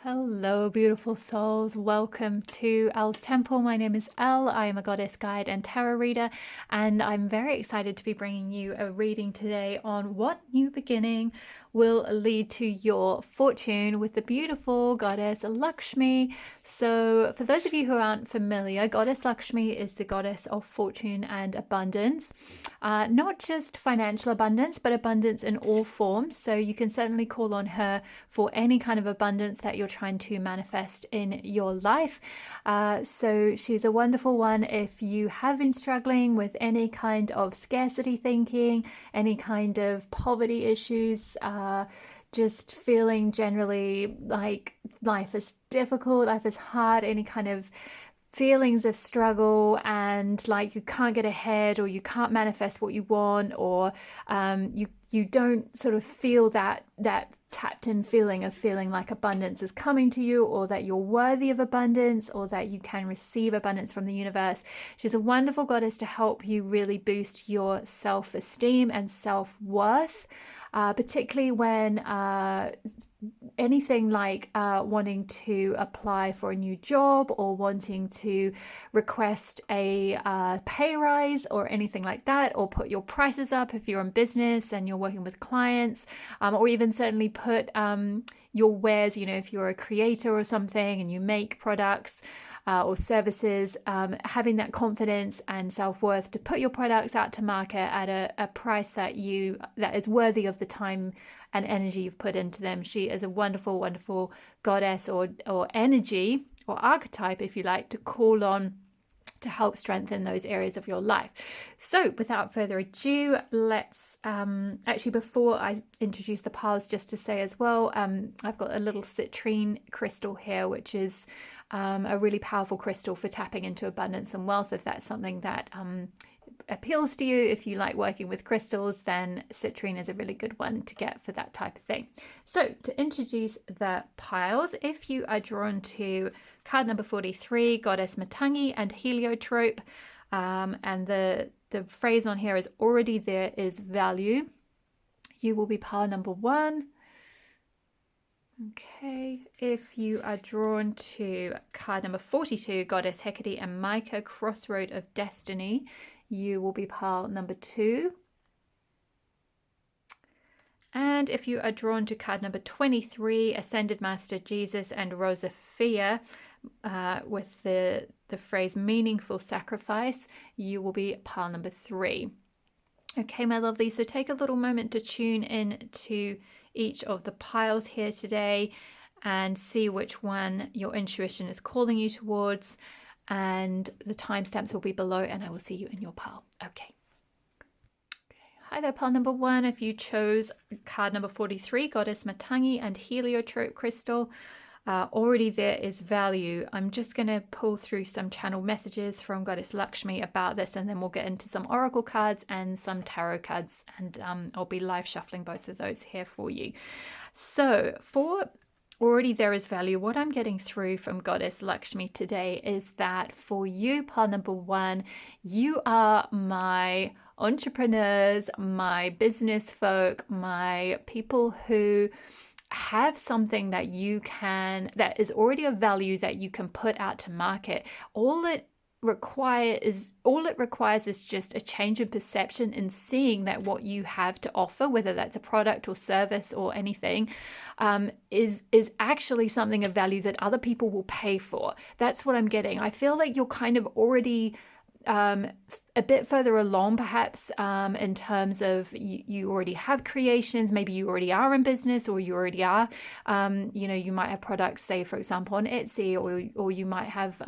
Hello, beautiful souls. Welcome to Elle's Temple. My name is Elle. I am a goddess guide and tarot reader, and I'm very excited to be bringing you a reading today on what new beginning will lead to your fortune with the beautiful goddess Lakshmi. So, for those of you who aren't familiar, Goddess Lakshmi is the goddess of fortune and abundance. Not just financial abundance, but abundance in all forms. So you can certainly call on her for any kind of abundance that you're trying to manifest in your life. So she's a wonderful one if you have been struggling with any kind of scarcity thinking, any kind of poverty issues, just feeling generally like life is difficult, life is hard, any kind of feelings of struggle and like you can't get ahead or you can't manifest what you want, or you don't sort of feel that tapped in feeling of feeling like abundance is coming to you, or that you're worthy of abundance, or that you can receive abundance from the universe. She's a wonderful goddess to help you really boost your self-esteem and self-worth, particularly when anything like wanting to apply for a new job or wanting to request a pay rise or anything like that, or put your prices up if you're in business and you're working with clients, or even certainly put your wares, if you're a creator or something and you make products or services, having that confidence and self-worth to put your products out to market at a price that is worthy of the time and energy you've put into them. She is a wonderful, wonderful goddess or energy or archetype, if you like, to call on to help strengthen those areas of your life. So without further ado, let's actually, before I introduce the piles, just to say as well, I've got a little citrine crystal here, which is a really powerful crystal for tapping into abundance and wealth. If that's something that appeals to you, if you like working with crystals, then citrine is a really good one to get for that type of thing. So to introduce the piles, if you are drawn to card number 43, Goddess Matangi and Heliotrope, and the phrase on here is already there is value, you will be pile number 1. Okay, if you are drawn to card number 42, Goddess Hecate and Micah, Crossroad of Destiny, you will be pile number 2. And if you are drawn to card number 23, Ascended Master Jesus and Rosafia, with the phrase meaningful sacrifice, you will be pile number 3. Okay, my lovely, so take a little moment to tune in to each of the piles here today and see which one your intuition is calling you towards, and the timestamps will be below, and I will see you in your pile. Okay. Hi there, pile number 1. If you chose card number 43, Goddess Matangi and Heliotrope crystal, already there is value. I'm just going to pull through some channel messages from Goddess Lakshmi about this, and then we'll get into some oracle cards and some tarot cards, and I'll be live shuffling both of those here for you. So for already there is value, what I'm getting through from Goddess Lakshmi today is that for you, pile number 1, you are my entrepreneurs, my business folk, my people who have something that is already of value that you can put out to market. All it requires is just a change of perception in seeing that what you have to offer, whether that's a product or service or anything, is actually something of value that other people will pay for. That's what I'm getting. I feel like you're kind of already a bit further along, perhaps, in terms of you already have creations. Maybe you already are in business, or you already are, you might have products, say, for example, on Etsy, or you might have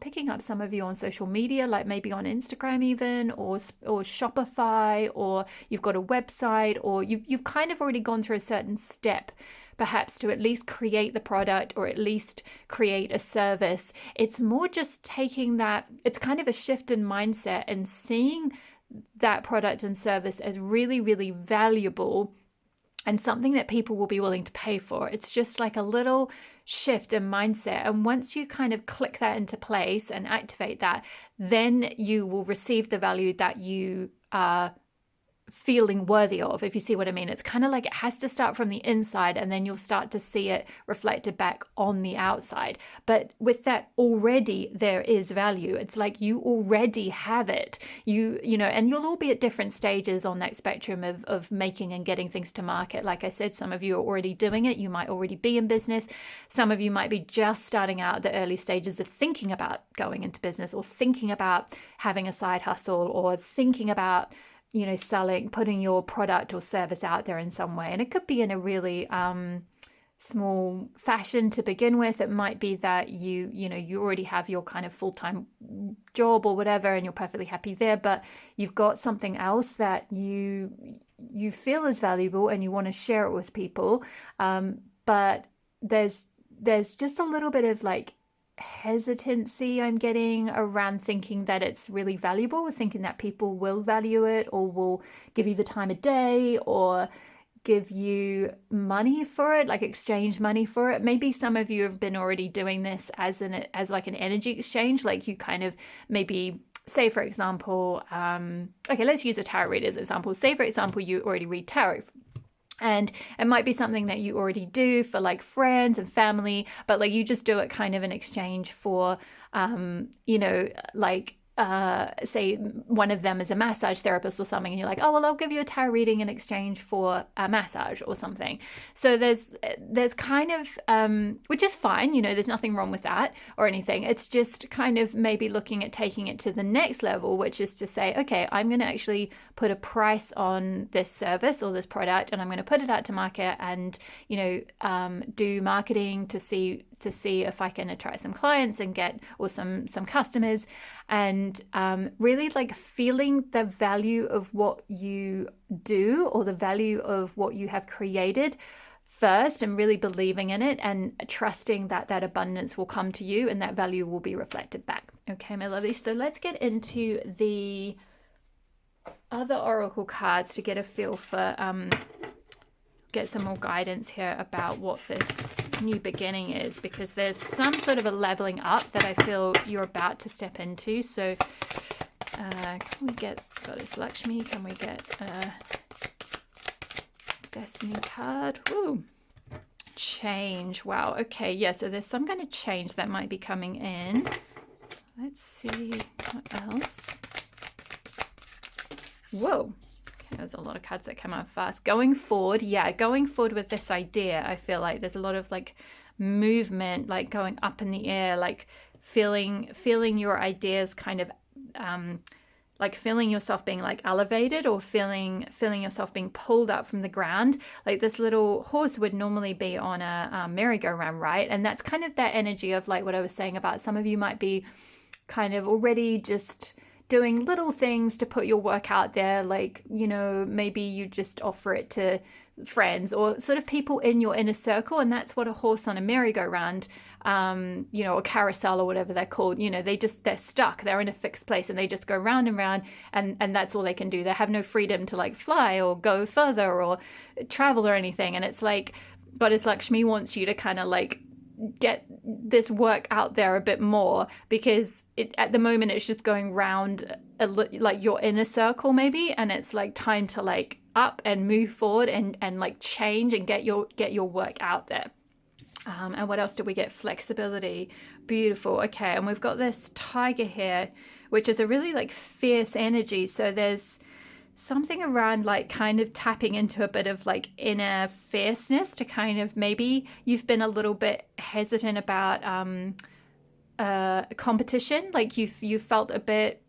picking up some of you on social media, like maybe on Instagram even, or Shopify, or you've got a website, or you've kind of already gone through a certain step, perhaps, to at least create the product or at least create a service. It's more just taking that, it's kind of a shift in mindset and seeing that product and service as really, really valuable and something that people will be willing to pay for. It's just like a little shift in mindset. And once you kind of click that into place and activate that, then you will receive the value that you are feeling worthy of, if you see what I mean. It's kind of like it has to start from the inside, and then you'll start to see it reflected back on the outside. But with that, already there is value. It's like you already have it. You know, and you'll all be at different stages on that spectrum of making and getting things to market. Like I said, some of you are already doing it. You might already be in business. Some of you might be just starting out at the early stages of thinking about going into business, or thinking about having a side hustle, or thinking about, you know, putting your product or service out there in some way. And it could be in a really small fashion to begin with. It might be that you already have your kind of full-time job or whatever, and you're perfectly happy there, but you've got something else that you feel is valuable and you want to share it with people. But there's just a little bit of like hesitancy I'm getting around thinking that it's really valuable, thinking that people will value it, or will give you the time of day, or give you money for it, like exchange money for it. Maybe some of you have been already doing this as like an energy exchange, like you kind of maybe say, for example, okay, let's use a tarot reader as an example. Say, for example, you already read tarot. And it might be something that you already do for like friends and family, but like you just do it kind of in exchange for, you know, like say one of them is a massage therapist or something, and you're like, oh, well, I'll give you a tarot reading in exchange for a massage or something. So there's kind of, which is fine, you know, there's nothing wrong with that or anything. It's just kind of maybe looking at taking it to the next level, which is to say, okay, I'm going to actually put a price on this service or this product, and I'm going to put it out to market, and, you know, do marketing to see if I can attract some clients and get, or some customers, and really like feeling the value of what you do, or the value of what you have created first, and really believing in it and trusting that that abundance will come to you and that value will be reflected back. Okay, my lovelies. So let's get into the other oracle cards to get a feel for, get some more guidance here about what this new beginning is, because there's some sort of a leveling up that I feel you're about to step into. So can we get Goddess Lakshmi? Can we get Destiny card? Ooh, change. Wow. Okay. Yeah. So there's some kind of change that might be coming in. Let's see what else. Whoa. There's a lot of cards that come out fast. Going forward, yeah, going forward with this idea, I feel like there's a lot of like movement, like going up in the air, like feeling your ideas kind of like feeling yourself being like elevated, or feeling yourself being pulled up from the ground. Like this little horse would normally be on a merry-go-round, right? And that's kind of that energy of like what I was saying about some of you might be kind of already just doing little things to put your work out there, like, you know, maybe you just offer it to friends or sort of people in your inner circle, and that's what a horse on a merry-go-round, you know, or carousel or whatever they're called, you know, they're stuck, they're in a fixed place, and they just go round and round, and that's all they can do. They have no freedom to like fly or go further or travel or anything. And it's like Goddess Lakshmi wants you to kind of like get this work out there a bit more, because at the moment it's just going round like your inner circle maybe, and it's like time to like up and move forward and like change and get your work out there. And what else did we get? Flexibility. Beautiful. Okay, and we've got this tiger here, which is a really like fierce energy. So there's something around like kind of tapping into a bit of like inner fierceness, to kind of, maybe you've been a little bit hesitant about competition, like you felt a bit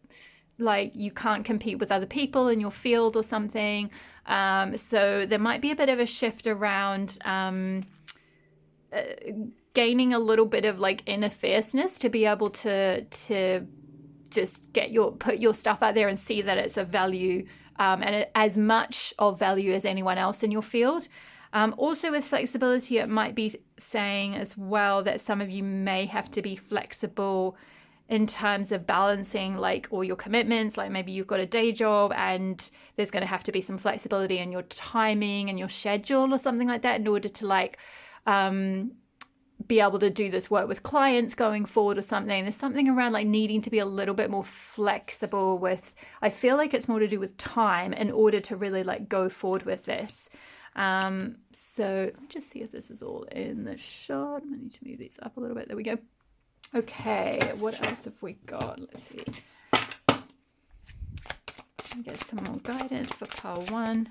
like you can't compete with other people in your field or something. So there might be a bit of a shift around gaining a little bit of like inner fierceness to be able to just put your stuff out there and see that it's of value, and as much of value as anyone else in your field. Also with flexibility, it might be saying as well that some of you may have to be flexible in terms of balancing like all your commitments. Like maybe you've got a day job and there's going to have to be some flexibility in your timing and your schedule or something like that, in order to like be able to do this work with clients going forward or something. There's something around like needing to be a little bit more flexible with, I feel like it's more to do with time in order to really like go forward with this. So let me just see if this is all in the shot. I need to move these up a little bit. There we go. Okay, what else have we got? Let's see. Get some more guidance for pile 1.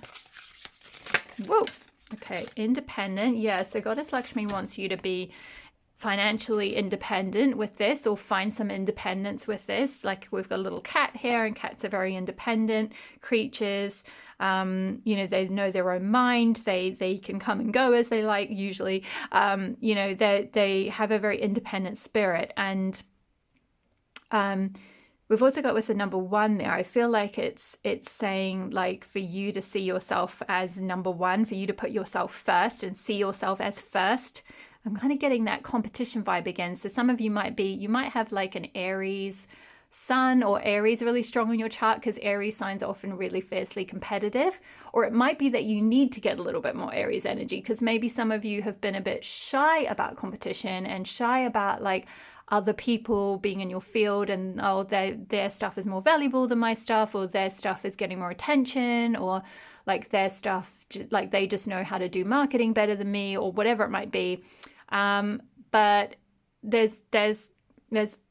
Whoa. Okay, independent. Yeah, so Goddess Lakshmi wants you to be financially independent with this, or find some independence with this. Like we've got a little cat here, and cats are very independent creatures. You know, they know their own mind. They can come and go as they like usually. You know, they have a very independent spirit. And we've also got with the number 1 there, I feel like it's saying like for you to see yourself as number 1, for you to put yourself first and see yourself as first. I'm kind of getting that competition vibe again. So some of you might have like an Aries sun or Aries really strong on your chart, because Aries signs are often really fiercely competitive. Or it might be that you need to get a little bit more Aries energy, because maybe some of you have been a bit shy about competition and shy about like other people being in your field, and oh, their stuff is more valuable than my stuff, or their stuff is getting more attention, or like their stuff, like they just know how to do marketing better than me, or whatever it might be. But there's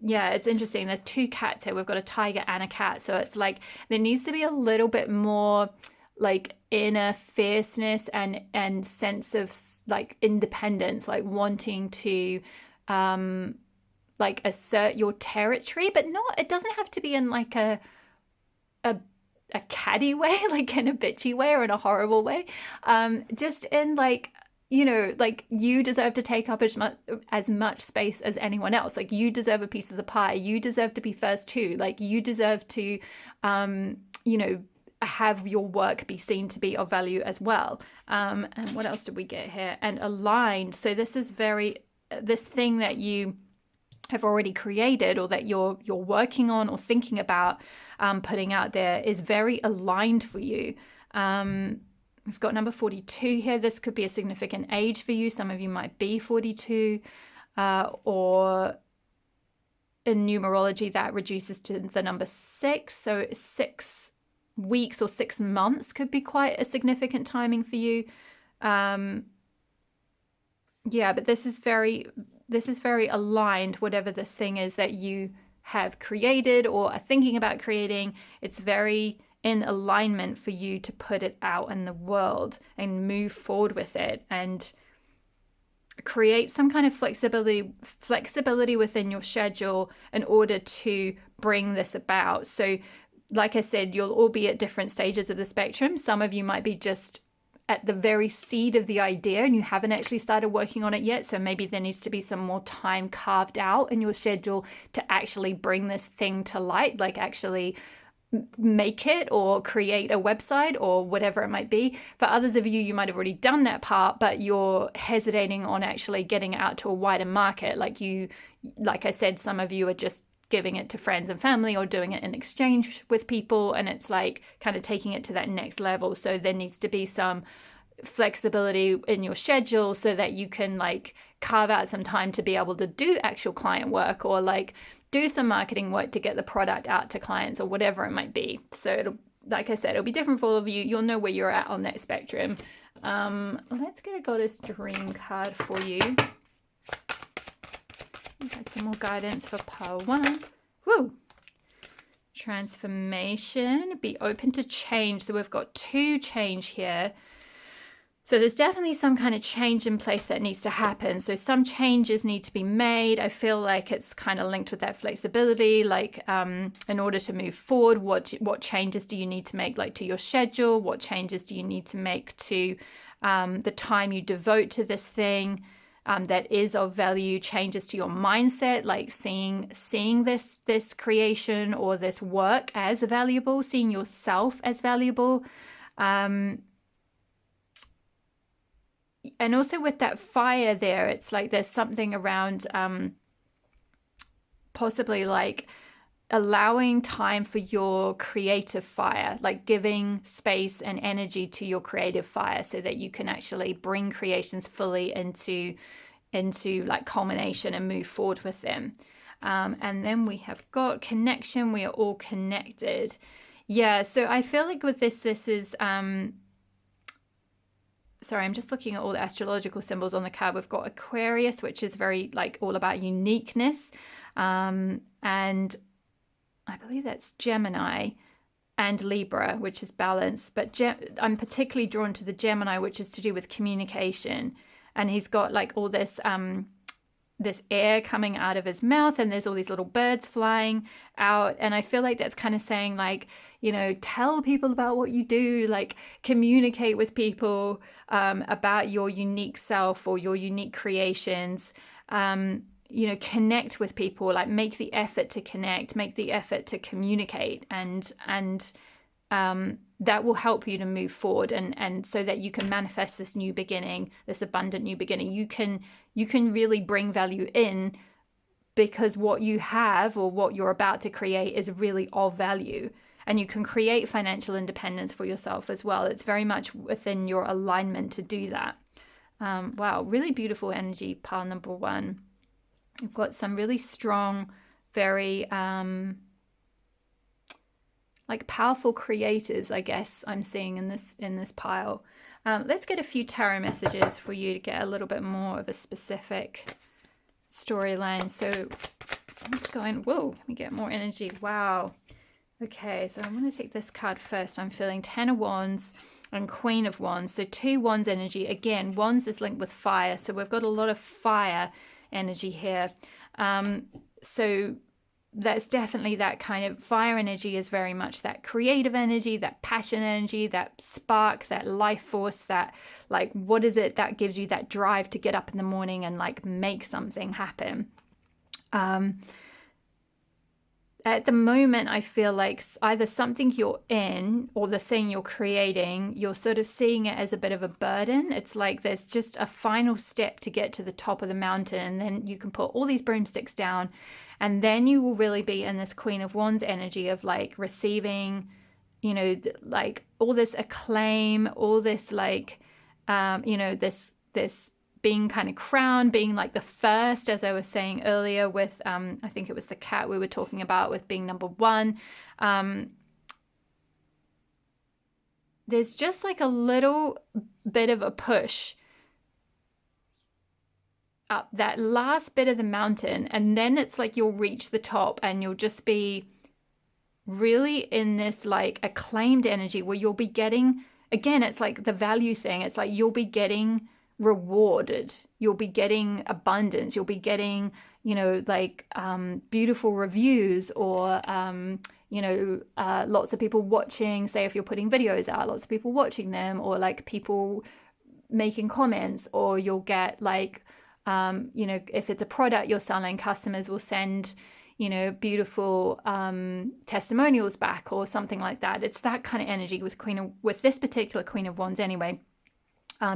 yeah, it's interesting. There's 2 cats here. We've got a tiger and a cat. So it's like there needs to be a little bit more like inner fierceness and sense of like independence, like wanting to like assert your territory, but it doesn't have to be in like a catty way, like in a bitchy way or in a horrible way. Just in like, you know, like you deserve to take up as much space as anyone else. Like you deserve a piece of the pie. You deserve to be first too. Like you deserve to, you know, have your work be seen to be of value as well. And what else did we get here? And aligned. So this is this thing that you have already created, or that you're working on or thinking about putting out there, is very aligned for you. We've got number 42 here. This could be a significant age for you. Some of you might be 42, or in numerology that reduces to the number 6. So 6 weeks or 6 months could be quite a significant timing for you. Yeah, but this is very aligned, whatever this thing is that you have created or are thinking about creating. It's very in alignment for you to put it out in the world and move forward with it and create some kind of flexibility within your schedule in order to bring this about. So like I said, you'll all be at different stages of the spectrum. Some of you might be just at the very seed of the idea and you haven't actually started working on it yet. So maybe there needs to be some more time carved out in your schedule to actually bring this thing to light, like actually make it or create a website or whatever it might be. For others of you, you might have already done that part, but you're hesitating on actually getting it out to a wider market. Like I said, some of you are just giving it to friends and family or doing it in exchange with people, and it's like kind of taking it to that next level. So there needs to be some flexibility in your schedule so that you can like carve out some time to be able to do actual client work or like do some marketing work to get the product out to clients or whatever it might be. So it'll, like I said, it'll be different for all of you. You'll know where you're at on that spectrum. Let's get a Goddess Dream card for you. We've got some more guidance for pile 1. Woo! Transformation. Be open to change. So we've got 2 change here. So there's definitely some kind of change in place that needs to happen. So some changes need to be made. I feel like it's kind of linked with that flexibility. Like in order to move forward, what changes do you need to make, like to your schedule? What changes do you need to make to the time you devote to this thing that is of value? Changes to your mindset, like seeing this creation or this work as valuable, seeing yourself as valuable. And also with that fire there, it's like there's something around possibly like allowing time for your creative fire, like giving space and energy to your creative fire so that you can actually bring creations fully into into like culmination and move forward with them. And then we have got connection. We are all connected. Yeah, so I feel like with this is sorry, I'm just looking at all the astrological symbols on the card. We've got Aquarius, which is very like all about uniqueness. And I believe that's Gemini, and Libra, which is balance. But I'm particularly drawn to the Gemini, which is to do with communication. And he's got like all this this air coming out of his mouth, and there's all these little birds flying out. And I feel like that's kind of saying like, you know, tell people about what you do, like communicate with people about your unique self or your unique creations. You know, connect with people, like make the effort to connect, make the effort to communicate, and that will help you to move forward, and so that you can manifest this new beginning, this abundant new beginning. You can really bring value in, because what you have or what you're about to create is really of value, and you can create financial independence for yourself as well. It's very much within your alignment to do that. Wow, really beautiful energy, pile number one. You've got some really strong, very like powerful creators, I guess I'm seeing in this pile. Let's get a few tarot messages for you to get a little bit more of a specific storyline. So let's go in. Whoa, let me get more energy. Wow. Okay, so I'm going to take this card first. I'm feeling 10 of Wands and Queen of Wands. So 2 Wands energy. Again, Wands is linked with fire. So we've got a lot of fire energy here. So that's definitely that kind of fire energy, is very much that creative energy, that passion energy, that spark, that life force, that like, what is it that gives you that drive to get up in the morning and like make something happen? At the moment, I feel like either something you're in or the thing you're creating, you're sort of seeing it as a bit of a burden. It's like there's just a final step to get to the top of the mountain, and then you can put all these broomsticks down, and then you will really be in this Queen of Wands energy of like receiving, you know, like all this acclaim, all this like, you know, this being kind of crowned, being like the first, as I was saying earlier with, I think it was the cat we were talking about with being number one. There's just like a little bit of a push up that last bit of the mountain, and then it's like you'll reach the top and you'll just be really in this like acclaimed energy where you'll be getting, again, it's like the value thing. It's like you'll be getting rewarded, you'll be getting abundance, you'll be getting, you know, like beautiful reviews, or you know, lots of people watching, say if you're putting videos out, lots of people watching them, or like people making comments, or you'll get like you know, if it's a product you're selling, customers will send, you know, beautiful testimonials back or something like that. It's that kind of energy with this particular Queen of Wands anyway.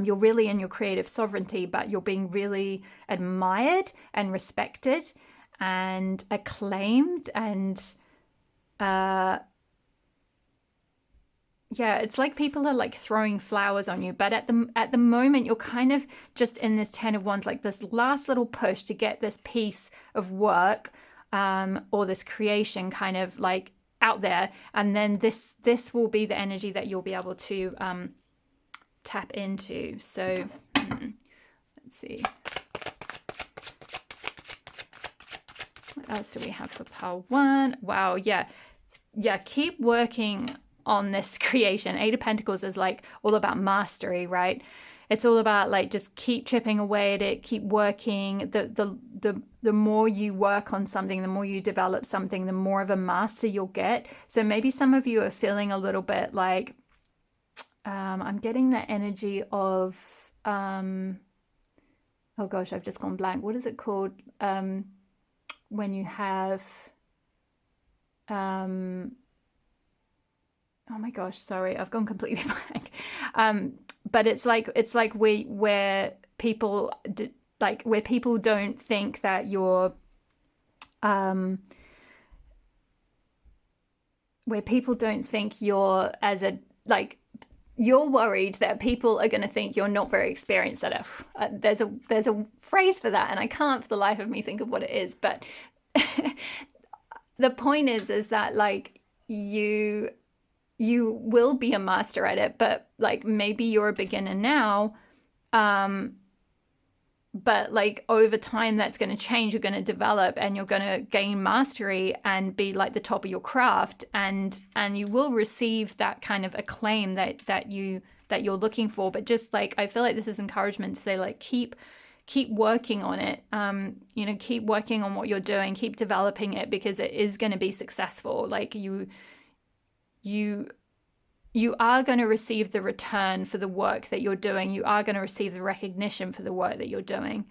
You're really in your creative sovereignty, but you're being really admired and respected and acclaimed, and yeah, it's like people are like throwing flowers on you, but at the moment you're kind of just in this 10 of Wands, like this last little push to get this piece of work or this creation kind of like out there, and then this will be the energy that you'll be able to tap into. So let's see, what else do we have for pile one? Wow, yeah, keep working on this creation. 8 of Pentacles is like all about mastery, right? It's all about like just keep chipping away at it, keep working. The more you work on something, the more you develop something, the more of a master you'll get. So maybe some of you are feeling a little bit like I'm getting the energy of oh gosh, I've just gone blank. What is it called when you have oh my gosh, sorry, I've gone completely blank. But it's like where people where people don't think that you're where people don't think you're as a like you're worried that people are going to think you're not very experienced at it. There's a phrase for that, and I can't for the life of me think of what it is. But the point is that like you will be a master at it, but like maybe you're a beginner now. But like over time that's going to change, you're going to develop and you're going to gain mastery and be like the top of your craft, and you will receive that kind of acclaim that you're looking for. But just like I feel like this is encouragement to say like keep working on it. Keep working on what you're doing, keep developing it, because it is going to be successful. Like you are going to receive the return for the work that you're doing. You are going to receive the recognition for the work that you're doing.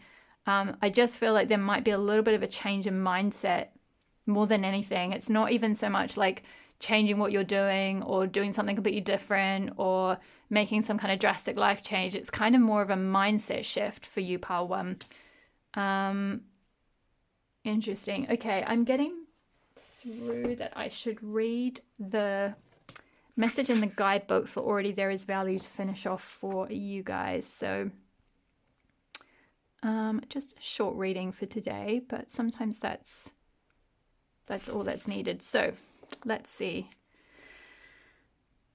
I just feel like there might be a little bit of a change in mindset more than anything. It's not even so much like changing what you're doing or doing something completely different or making some kind of drastic life change. It's kind of more of a mindset shift for you, Pile One. Interesting. Okay, I'm getting through that. I should read the message in the guidebook for Already There Is Value to finish off for you guys. So just a short reading for today, but sometimes that's all that's needed. So let's see.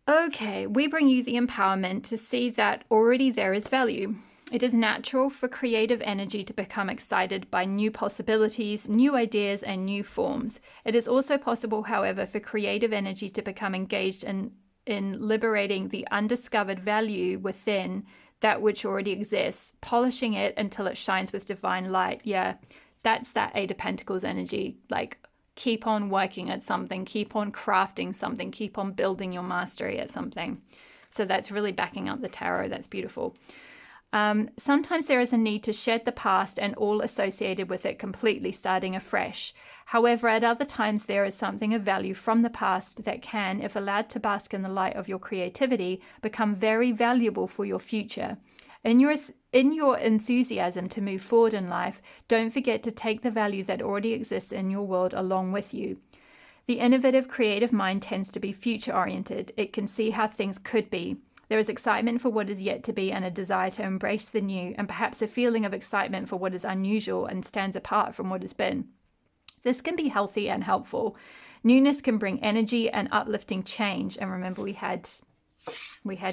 Okay, we bring you the empowerment to see that already there is value. It is natural for creative energy to become excited by new possibilities, new ideas, and new forms. It is also possible, however, for creative energy to become engaged in liberating the undiscovered value within that which already exists, polishing it until it shines with divine light. Yeah, that's that Eight of Pentacles energy. Like, keep on working at something, keep on crafting something, keep on building your mastery at something. So that's really backing up the tarot. That's beautiful. Sometimes there is a need to shed the past and all associated with it completely, starting afresh. However, at other times there is something of value from the past that can, if allowed to bask in the light of your creativity, become very valuable for your future. In your enthusiasm to move forward in life, don't forget to take the value that already exists in your world along with you. The innovative, creative mind tends to be future-oriented. It can see how things could be. There is excitement for what is yet to be and a desire to embrace the new, and perhaps a feeling of excitement for what is unusual and stands apart from what has been. This can be healthy and helpful. Newness can bring energy and uplifting change. And remember, we had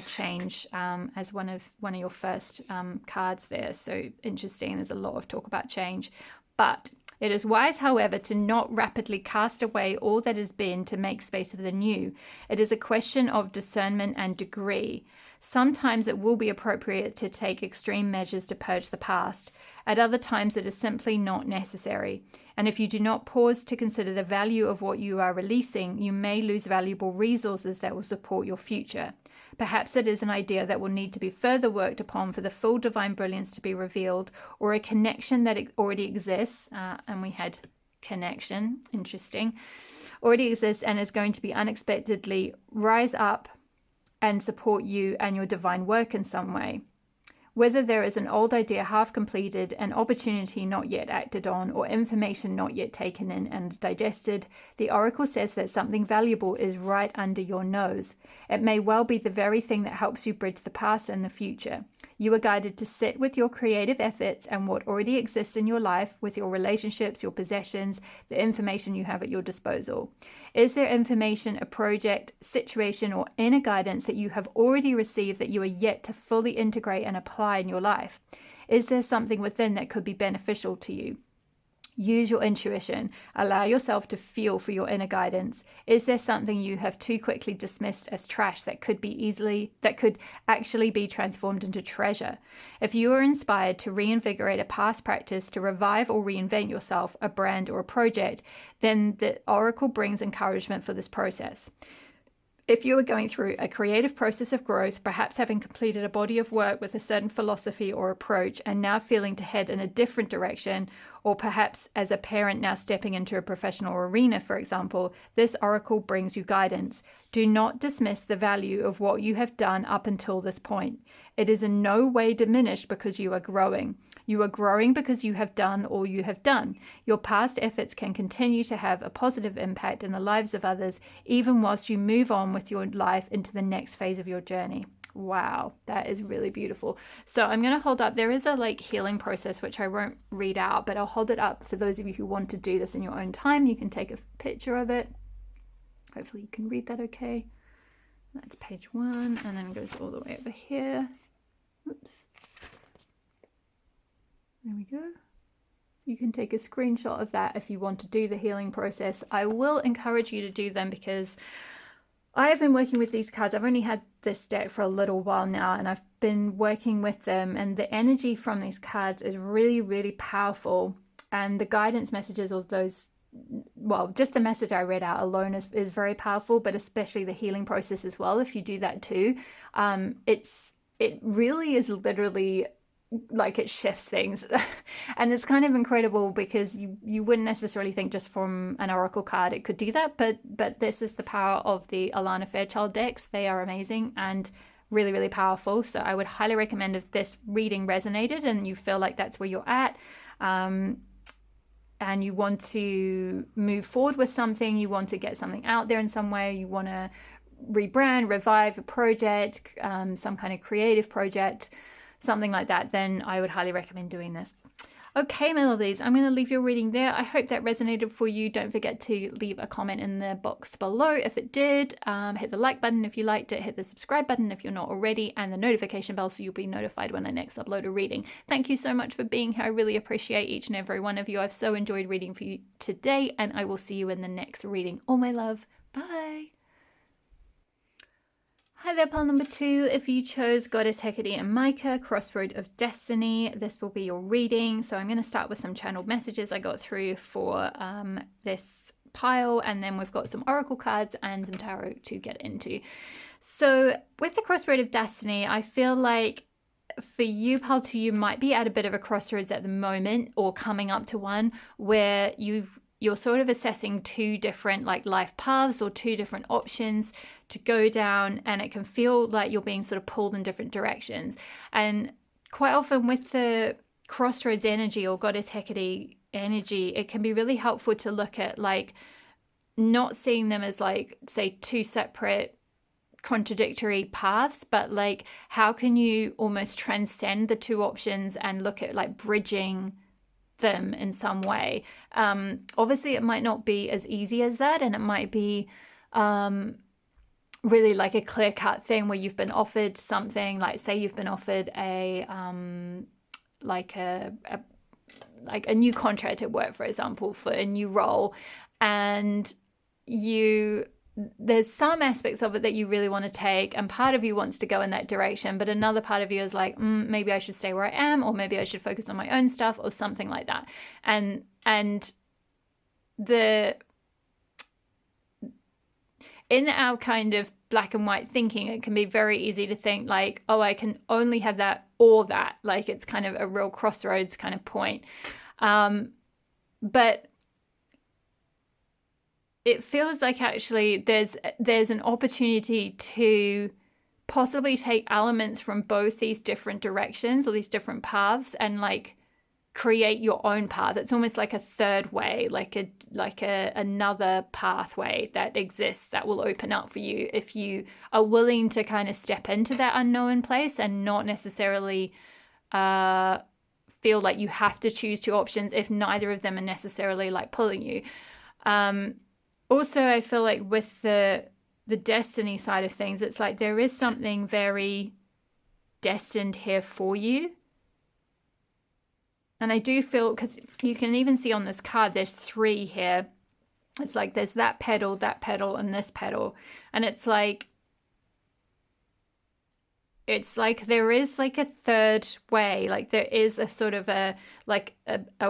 change as one of your first cards there. So interesting. There's a lot of talk about change, but it is wise, however, to not rapidly cast away all that has been to make space for the new. It is a question of discernment and degree. Sometimes it will be appropriate to take extreme measures to purge the past. At other times, it is simply not necessary. And if you do not pause to consider the value of what you are releasing, you may lose valuable resources that will support your future. Perhaps it is an idea that will need to be further worked upon for the full divine brilliance to be revealed, or a connection that already exists, and we had connection, interesting, already exists and is going to be unexpectedly rise up and support you and your divine work in some way. Whether there is an old idea half completed, an opportunity not yet acted on, or information not yet taken in and digested, the oracle says that something valuable is right under your nose. It may well be the very thing that helps you bridge the past and the future. You are guided to sit with your creative efforts and what already exists in your life, with your relationships, your possessions, the information you have at your disposal. Is there information, a project, situation, or inner guidance that you have already received that you are yet to fully integrate and apply in your life? Is there something within that could be beneficial to you? Use your intuition. Allow yourself to feel for your inner guidance. Is there something you have too quickly dismissed as trash that could actually be transformed into treasure? If you are inspired to reinvigorate a past practice, to revive or reinvent yourself, a brand or a project, then the oracle brings encouragement for this process. If you are going through a creative process of growth, perhaps having completed a body of work with a certain philosophy or approach and now feeling to head in a different direction, or perhaps as a parent now stepping into a professional arena, for example, this oracle brings you guidance. Do not dismiss the value of what you have done up until this point. It is in no way diminished because you are growing. You are growing because you have done all you have done. Your past efforts can continue to have a positive impact in the lives of others, even whilst you move on with your life into the next phase of your journey. Wow, that is really beautiful. So I'm going to hold up, there is a like healing process which I won't read out, but I'll hold it up for those of you who want to do this in your own time. You can take a picture of it. Hopefully you can read that okay. That's page 1, and then it goes all the way over here. Oops. There we go. So you can take a screenshot of that if you want to do the healing process. I will encourage you to do them because I have been working with these cards. I've only had this deck for a little while now, and I've been working with them, and the energy from these cards is really, really powerful. And the guidance messages of those, well, just the message I read out alone is very powerful, but especially the healing process as well. If you do that too, it really is literally like it shifts things. And it's kind of incredible because you wouldn't necessarily think just from an oracle card it could do that, but this is the power of the Alana Fairchild decks. They are amazing and really, really powerful. So I would highly recommend, if this reading resonated and you feel like that's where you're at, and you want to move forward with something, you want to get something out there in some way, you want to rebrand, revive a project, some kind of creative project, something like that, then I would highly recommend doing this. Okay, my lovelies, I'm going to leave your reading there. I hope that resonated for you. Don't forget to leave a comment in the box below if it did. Hit the like button if you liked it. Hit the subscribe button if you're not already, and the notification bell so you'll be notified when I next upload a reading. Thank you so much for being here. I really appreciate each and every one of you. I've so enjoyed reading for you today, and I will see you in the next reading. Oh, my love. Bye. Hi there, pile number 2. If you chose Goddess Hecate and Micah, Crossroad of Destiny, this will be your reading. So I'm going to start with some channeled messages I got through for this pile, and then we've got some oracle cards and some tarot to get into. So with the Crossroad of Destiny, I feel like for you, pile 2, you might be at a bit of a crossroads at the moment, or coming up to one, where you're sort of assessing 2 different like life paths or 2 different options to go down, and it can feel like you're being sort of pulled in different directions. And quite often with the crossroads energy or Goddess Hecate energy, it can be really helpful to look at like not seeing them as like, say, 2 separate contradictory paths, but like how can you almost transcend the 2 options and look at like bridging them in some way. Obviously it might not be as easy as that, and it might be really like a clear-cut thing where you've been offered something, like say you've been offered a new contract at work, for example, for a new role, and there's some aspects of it that you really want to take, and part of you wants to go in that direction, but another part of you is like, maybe I should stay where I am, or maybe I should focus on my own stuff, or something like that. And in our kind of black and white thinking, it can be very easy to think like, oh, I can only have that or that. Like it's kind of a real crossroads kind of point. But it feels like actually there's an opportunity to possibly take elements from both these different directions or these different paths and like create your own path. It's almost like a third way, like another pathway that exists that will open up for you if you are willing to kind of step into that unknown place and not necessarily feel like you have to choose 2 options if neither of them are necessarily like pulling you. Also, I feel like with the destiny side of things, it's like there is something very destined here for you. And I do feel, because you can even see on this card, there's 3 here. It's like there's that petal, and this petal. And it's like there is like a third way, like there is a sort of a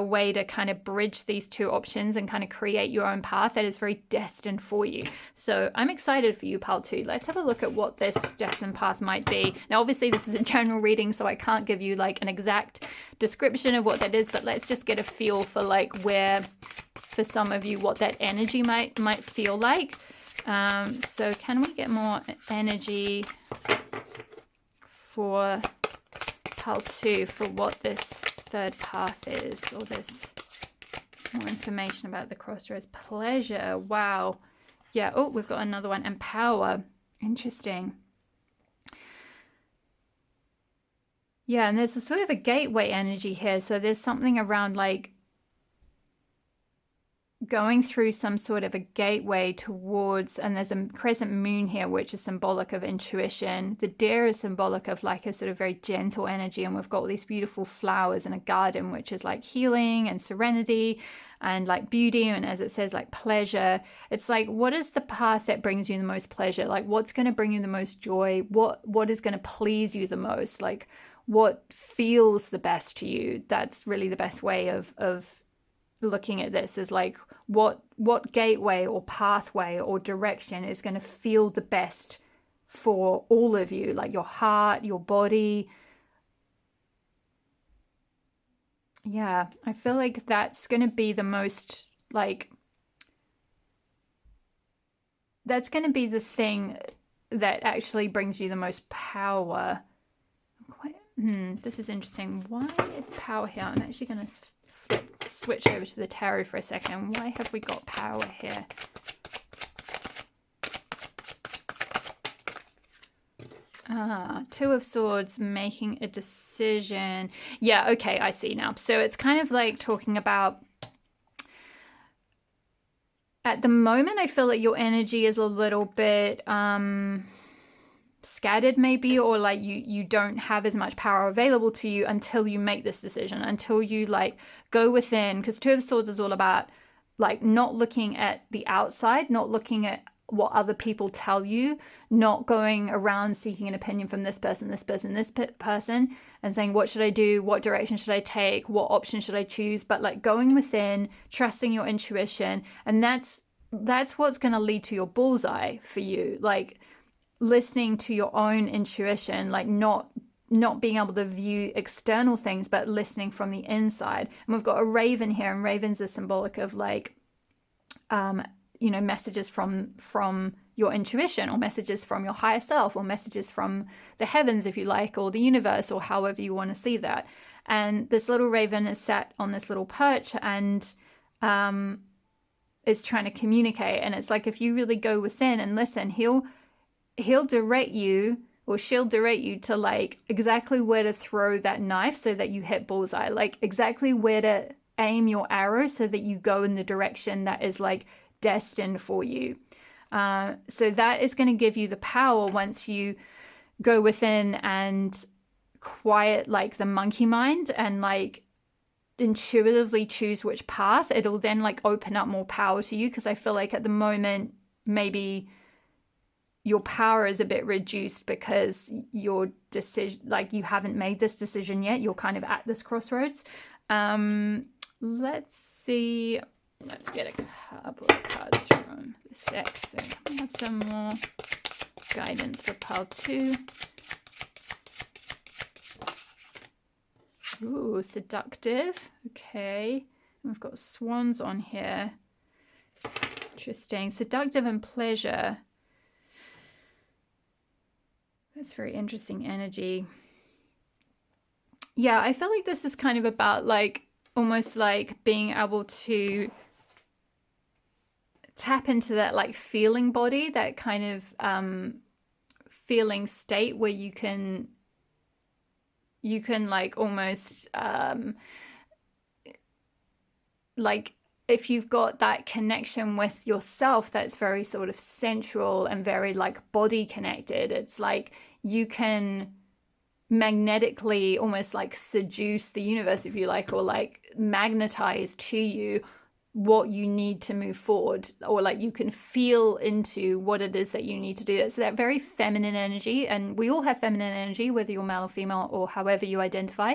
way to kind of bridge these 2 options and kind of create your own path that is very destined for you. So I'm excited for you, pile 2. Let's have a look at what this destined path might be. Now, obviously this is a general reading, so I can't give you like an exact description of what that is, but let's just get a feel for like where, for some of you, what that energy might feel like. So can we get more energy for pile 2 for what this third path is, or this more information about the crossroads? Pleasure. Wow. Yeah. Oh, we've got another one. Empower. Interesting. Yeah, and there's a sort of a gateway energy here. So there's something around like going through some sort of a gateway towards, and there's a crescent moon here, which is symbolic of intuition. The deer is symbolic of like a sort of very gentle energy, and we've got all these beautiful flowers in a garden, which is like healing and serenity and like beauty, and as it says, like pleasure. It's like, what is the path that brings you the most pleasure? Like, what's going to bring you the most joy? What is going to please you the most? Like, what feels the best to you? That's really the best way of looking at this, is like what gateway or pathway or direction is going to feel the best for all of you, like your heart, your body. Yeah, I feel like that's going to be the most like, that's going to be the thing that actually brings you the most power. This is interesting. Why is power here? I'm actually going to switch over to the tarot for a second. Why have we got power here? Two of Swords, making a decision. Yeah, okay, I see now. So it's kind of like talking about, at the moment, I feel like your energy is a little bit scattered maybe, or like you don't have as much power available to you until you make this decision, until you like go within, because Two of Swords is all about like not looking at the outside, not looking at what other people tell you, not going around seeking an opinion from this person, this person, this person, and saying, what should I do? What direction should I take? What option should I choose? But like going within, trusting your intuition. And that's what's going to lead to your bullseye for you. Like listening to your own intuition, like not being able to view external things, but listening from the inside. And we've got a raven here, and ravens are symbolic of like, messages from your intuition, or messages from your higher self, or messages from the heavens, if you like, or the universe, or however you want to see that. And this little raven is sat on this little perch and is trying to communicate. And it's like, if you really go within and listen, he'll direct you, or she'll direct you to like exactly where to throw that knife so that you hit bullseye, like exactly where to aim your arrow so that you go in the direction that is like destined for you. So that is going to give you the power once you go within and quiet like the monkey mind and like intuitively choose which path. It'll then like open up more power to you, because I feel like at the moment maybe your power is a bit reduced because your decision, like you haven't made this decision yet. You're kind of at this crossroads. Let's see. Let's get a couple of cards from this deck. So we have some more guidance for pile 2. Ooh, seductive. Okay. And we've got swans on here. Interesting. Seductive and pleasure. That's very interesting energy. Yeah, I feel like this is kind of about like almost like being able to tap into that like feeling body, that kind of feeling state where you can like almost like if you've got that connection with yourself that's very sort of central and very like body connected, it's like you can magnetically almost like seduce the universe, if you like, or like magnetize to you what you need to move forward, or like you can feel into what it is that you need to do. It's that very feminine energy, and we all have feminine energy, whether you're male or female or however you identify.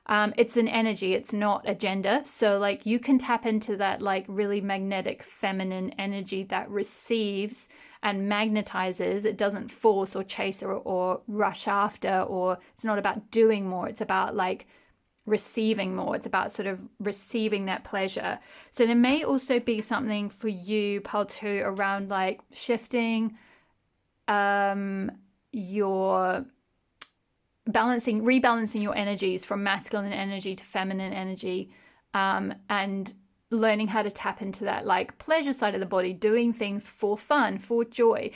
It's an energy, it's not a gender. So like you can tap into that like really magnetic feminine energy that receives and magnetizes. It doesn't force or chase or rush after, or it's not about doing more. It's about like receiving more. It's about sort of receiving that pleasure. So there may also be something for you, pile 2, around like shifting your rebalancing your energies from masculine energy to feminine energy, and learning how to tap into that like pleasure side of the body, doing things for fun, for joy,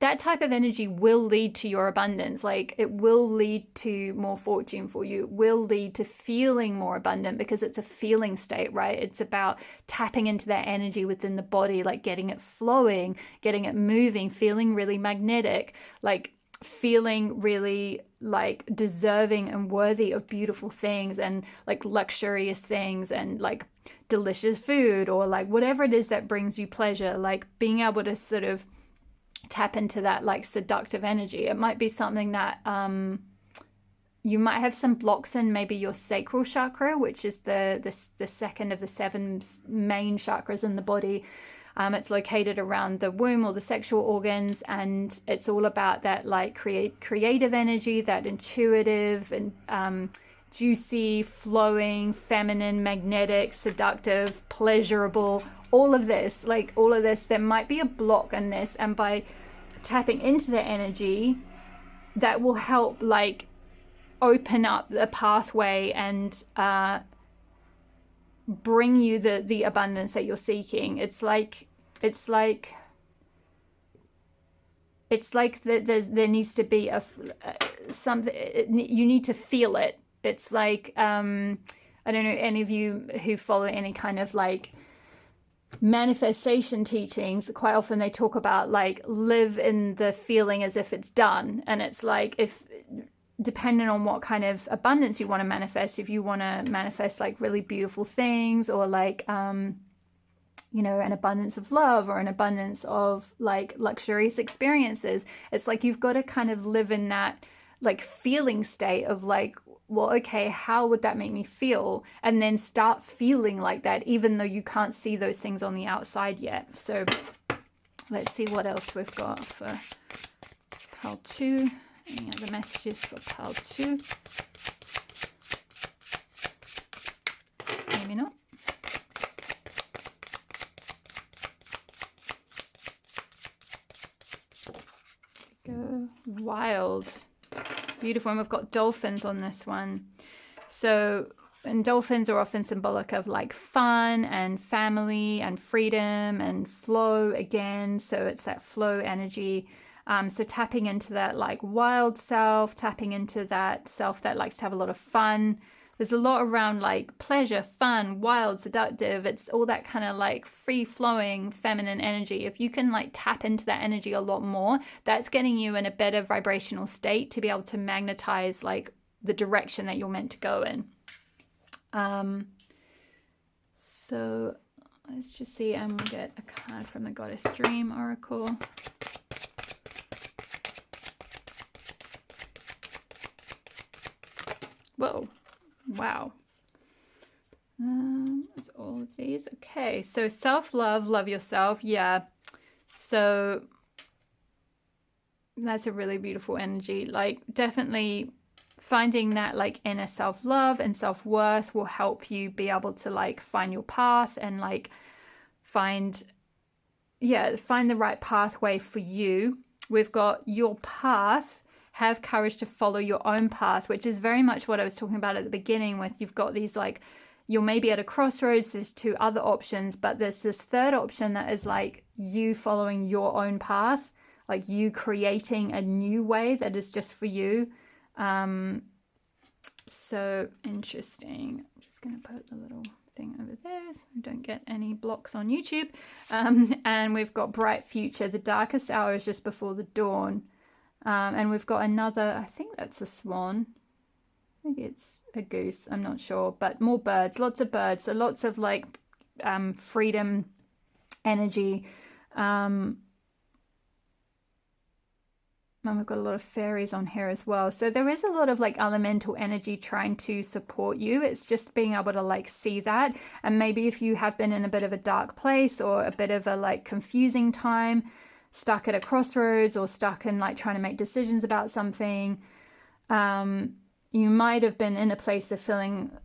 that type of energy will lead to your abundance. Like it will lead to more fortune for you. It will lead to feeling more abundant because it's a feeling state, right? It's about tapping into that energy within the body, like getting it flowing, getting it moving, feeling really magnetic, like feeling really like deserving and worthy of beautiful things and like luxurious things and like delicious food, or like whatever it is that brings you pleasure, like being able to sort of tap into that like seductive energy. It might be something that you might have some blocks in maybe your sacral chakra, which is the second of the 7 main chakras in the body. It's located around the womb or the sexual organs, and it's all about that like creative energy, that intuitive and juicy, flowing, feminine, magnetic, seductive, pleasurable, all of this, there might be a block in this, and by tapping into the energy, that will help like open up the pathway and bring you the abundance that you're seeking. It's like there needs to be something, you need to feel it. It's like I don't know, any of you who follow any kind of like manifestation teachings, quite often they talk about like live in the feeling as if it's done. And it's like, if depending on what kind of abundance you want to manifest, if you want to manifest like really beautiful things, or like you know, an abundance of love, or an abundance of like luxurious experiences, it's like you've got to kind of live in that like feeling state of like, well, okay, how would that make me feel? And then start feeling like that, even though you can't see those things on the outside yet. So let's see what else we've got for pile 2. Any other messages for pile 2? Maybe not. Go wild. Beautiful. And we've got dolphins on this one. So, and dolphins are often symbolic of like fun and family and freedom and flow again. So it's that flow energy. So tapping into that like wild self, tapping into that self that likes to have a lot of fun. There's a lot around like pleasure, fun, wild, seductive. It's all that kind of like free flowing feminine energy. If you can like tap into that energy a lot more, that's getting you in a better vibrational state to be able to magnetize like the direction that you're meant to go in. So let's just see, and we'll get a card from the Goddess Dream Oracle. Whoa. Wow. That's all of these. Okay, so self-love, love yourself. Yeah. So that's a really beautiful energy. Like definitely finding that like inner self-love and self-worth will help you be able to like find your path and like find the right pathway for you. We've got your path. Have courage to follow your own path, which is very much what I was talking about at the beginning with, you've got these like, you're maybe at a crossroads, there's 2 other options, but there's this third option that is like you following your own path, like you creating a new way that is just for you. So interesting. I'm just going to put the little thing over there so I don't get any blocks on YouTube. And we've got bright future. The darkest hour is just before the dawn. And we've got another, I think that's a swan. Maybe it's a goose, I'm not sure. But more birds, lots of birds. So lots of like freedom energy. And we've got a lot of fairies on here as well. So there is a lot of like elemental energy trying to support you. It's just being able to like see that. And maybe if you have been in a bit of a dark place or a bit of a like confusing time, stuck at a crossroads or stuck in like trying to make decisions about something, you might have been in a place of feeling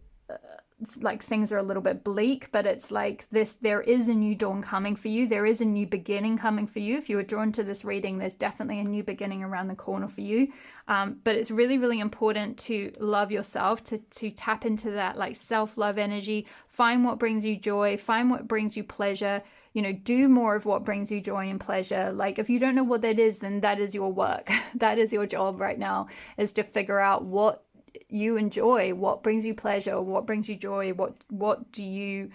like things are a little bit bleak, but it's like this, there is a new dawn coming for you. There is a new beginning coming for you. If you were drawn to this reading, there's definitely a new beginning around the corner for you. But it's really, really important to love yourself, to tap into that like self-love energy, find what brings you joy, find what brings you pleasure, you know, do more of what brings you joy and pleasure. Like if you don't know what that is, then that is your work. That is your job right now, is to figure out what you enjoy, what brings you pleasure, what brings you joy, what do you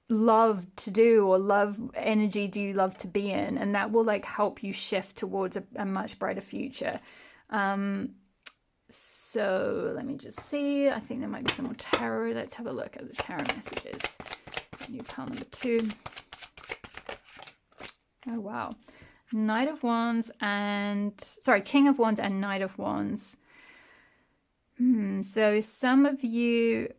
love to do, or love energy do you love to be in, and that will like help you shift towards a much brighter future. So let me just see, I think there might be some more tarot. Let's have a look at the tarot messages. New pile number 2. Oh wow, Knight of Wands and King of Wands and Knight of Wands. So some of you,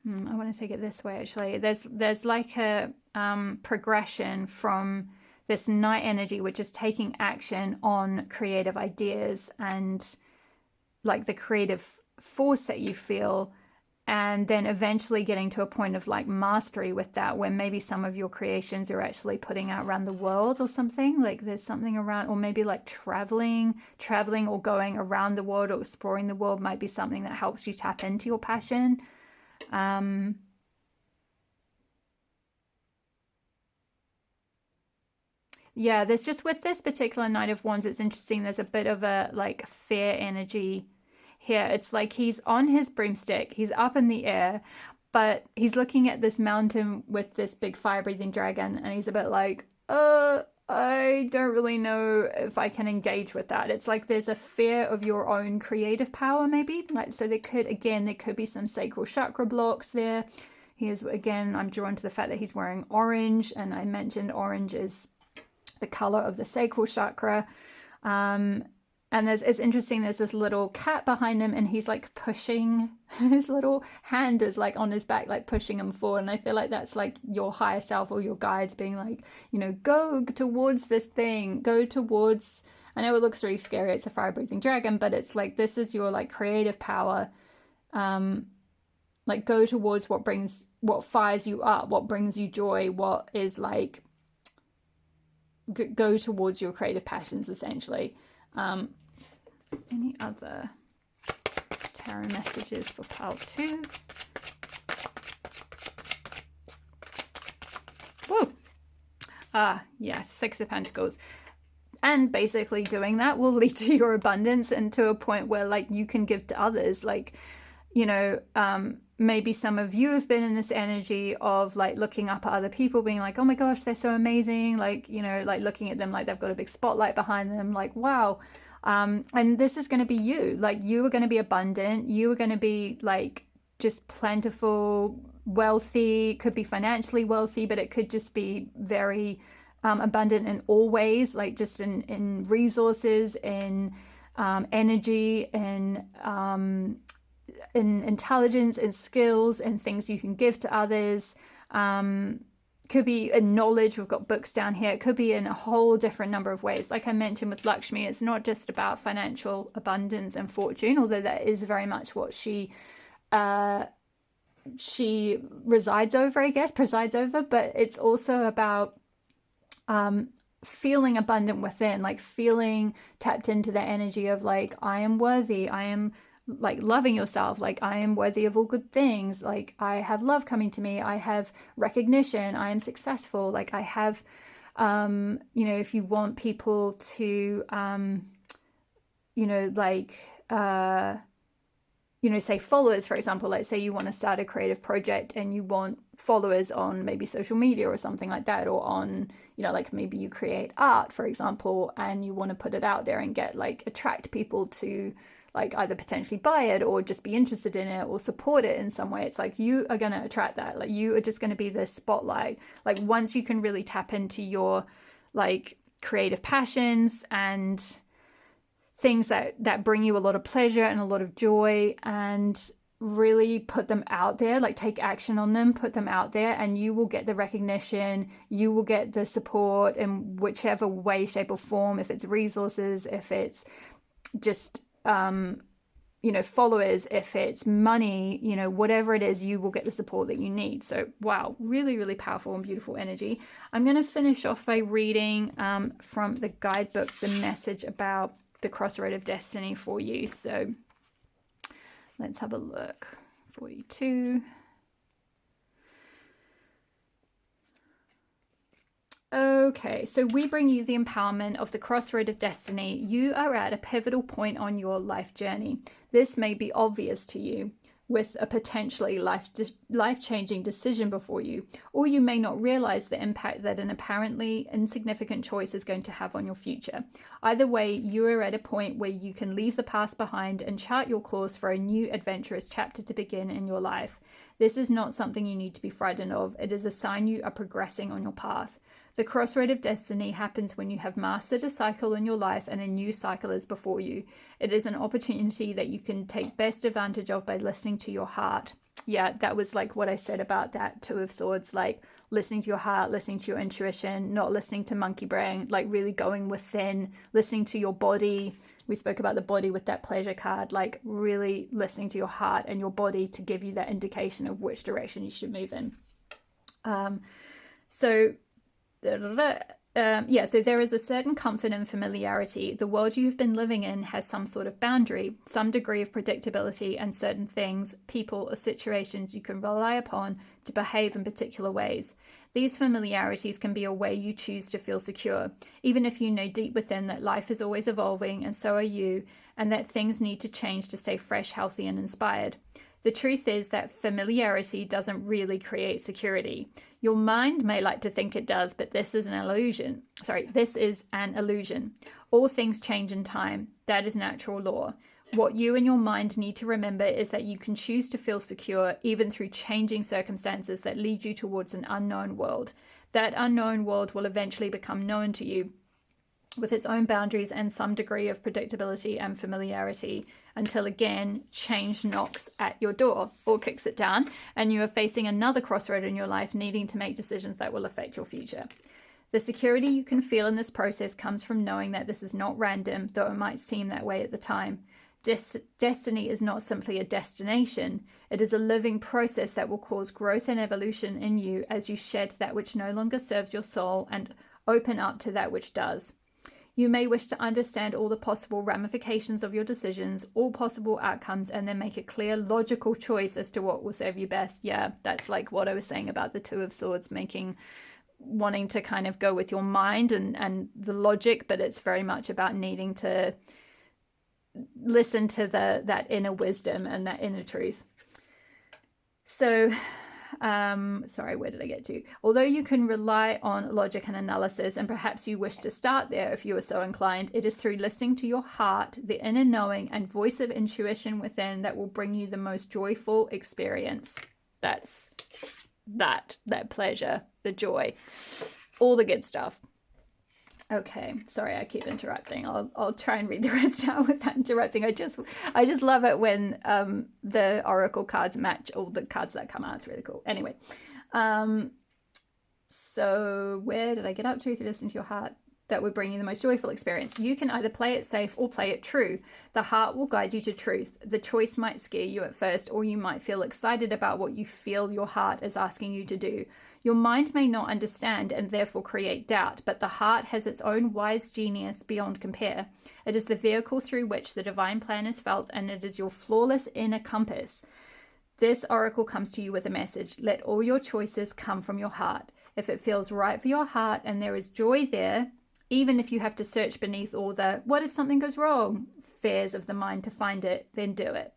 I want to take it this way actually. There's like a progression from this Knight energy, which is taking action on creative ideas and like the creative force that you feel, and then eventually getting to a point of like mastery with that, where maybe some of your creations you're actually putting out around the world or something. Like there's something around, or maybe like traveling or going around the world or exploring the world might be something that helps you tap into your passion. Yeah, there's just, with this particular Knight of Wands, it's interesting, there's a bit of a like fear energy here. It's like he's on his broomstick, he's up in the air, but he's looking at this mountain with this big fire-breathing dragon, and he's a bit like, I don't really know if I can engage with that. It's like there's a fear of your own creative power, maybe. Like, so there could be some sacral chakra blocks there. Again, I'm drawn to the fact that he's wearing orange, and I mentioned orange is the color of the sacral chakra. And it's interesting, there's this little cat behind him, and he's like pushing, his little hand is like on his back, like pushing him forward. And I feel like that's like your higher self or your guides being like, you know, go towards this thing, go towards, I know it looks really scary, it's a fire-breathing dragon, but it's like, this is your like creative power. Like go towards what fires you up, what brings you joy, what is like, go towards your creative passions, essentially. Any other tarot messages for pile 2? Whoa! Yes, 6 of Pentacles. And basically doing that will lead to your abundance, and to a point where like you can give to others. Like, you know, maybe some of you have been in this energy of like looking up at other people, being like, oh my gosh, they're so amazing. Like, you know, like looking at them like they've got a big spotlight behind them, like, wow. And this is going to be you. Like, you are going to be abundant. You are going to be like just plentiful, wealthy. Could be financially wealthy, but it could just be very abundant in all ways, like just in resources, in energy, in intelligence, in skills, and things you can give to others. Could be in knowledge. We've got books down here. It could be in a whole different number of ways. Like I mentioned with Lakshmi, it's not just about financial abundance and fortune, although that is very much what she presides over, but it's also about feeling abundant within, like feeling tapped into the energy of like, I am worthy, I am like loving yourself, like I am worthy of all good things, like I have love coming to me, I have recognition, I am successful, like I have you know, if you want people to you know, like you know, say followers, for example, like say you want to start a creative project and you want followers on maybe social media or something like that, or on, you know, like maybe you create art, for example, and you want to put it out there and get like attract people to like either potentially buy it or just be interested in it or support it in some way. It's like you are going to attract that. Like you are just going to be the spotlight. Like once you can really tap into your like creative passions and things that bring you a lot of pleasure and a lot of joy, and really put them out there, like take action on them, put them out there, and you will get the recognition, you will get the support in whichever way, shape or form, if it's resources, if it's just followers, if it's money, whatever it is, you will get the support that you need. So wow, really, really powerful and beautiful energy. I'm going to finish off by reading from the guidebook the message about the crossroad of destiny for you. So let's have a look. 42. Okay, so we bring you the empowerment of the crossroad of destiny. You are at a pivotal point on your life journey. This may be obvious to you, with a potentially life-changing decision before you, or you may not realize the impact that an apparently insignificant choice is going to have on your future. Either way, you are at a point where you can leave the past behind and chart your course for a new adventurous chapter to begin in your life. This is not something you need to be frightened of. It is a sign you are progressing on your path. The crossroad of destiny happens when you have mastered a cycle in your life and a new cycle is before you. It is an opportunity that you can take best advantage of by listening to your heart. Yeah, that was like what I said about that Two of Swords, like listening to your heart, listening to your intuition, not listening to monkey brain, like really going within, listening to your body. We spoke about the body with that pleasure card, like really listening to your heart and your body to give you that indication of which direction you should move in. So there is a certain comfort and familiarity. The world you've been living in has some sort of boundary, some degree of predictability, and certain things, people, or situations you can rely upon to behave in particular ways. These familiarities can be a way you choose to feel secure, even if you know deep within that life is always evolving, and so are you, and that things need to change to stay fresh, healthy, and inspired. The truth is that familiarity doesn't really create security. Your mind may like to think it does, but this is an illusion. All things change in time. That is natural law. What you and your mind need to remember is that you can choose to feel secure even through changing circumstances that lead you towards an unknown world. That unknown world will eventually become known to you, with its own boundaries and some degree of predictability and familiarity, until again change knocks at your door or kicks it down and you are facing another crossroad in your life, needing to make decisions that will affect your future. The security you can feel in this process comes from knowing that this is not random, though it might seem that way at the time. Destiny is not simply a destination. It is a living process that will cause growth and evolution in you as you shed that which no longer serves your soul and open up to that which does. You may wish to understand all the possible ramifications of your decisions, all possible outcomes, and then make a clear, logical choice as to what will serve you best. Yeah, that's like what I was saying about the Two of Swords, wanting to kind of go with your mind and the logic, but it's very much about needing to listen to that inner wisdom and that inner truth. So where did I get to? Although you can rely on logic and analysis, and perhaps you wish to start there if you are so inclined, it is through listening to your heart, the inner knowing and voice of intuition within, that will bring you the most joyful experience. That's that pleasure, the joy, all the good stuff. Okay, sorry, I keep interrupting. I'll try and read the rest out without interrupting. I just love it when the oracle cards match all the cards that come out. It's really cool. Anyway, so where did I get up to? Through listening to your heart, that would bring you the most joyful experience. You can either play it safe or play it true. The heart will guide you to truth. The choice might scare you at first, or you might feel excited about what you feel your heart is asking you to do. Your mind may not understand and therefore create doubt, but the heart has its own wise genius beyond compare. It is the vehicle through which the divine plan is felt, and it is your flawless inner compass. This oracle comes to you with a message. Let all your choices come from your heart. If it feels right for your heart and there is joy there, even if you have to search beneath all the "what if something goes wrong" fears of the mind to find it, then do it.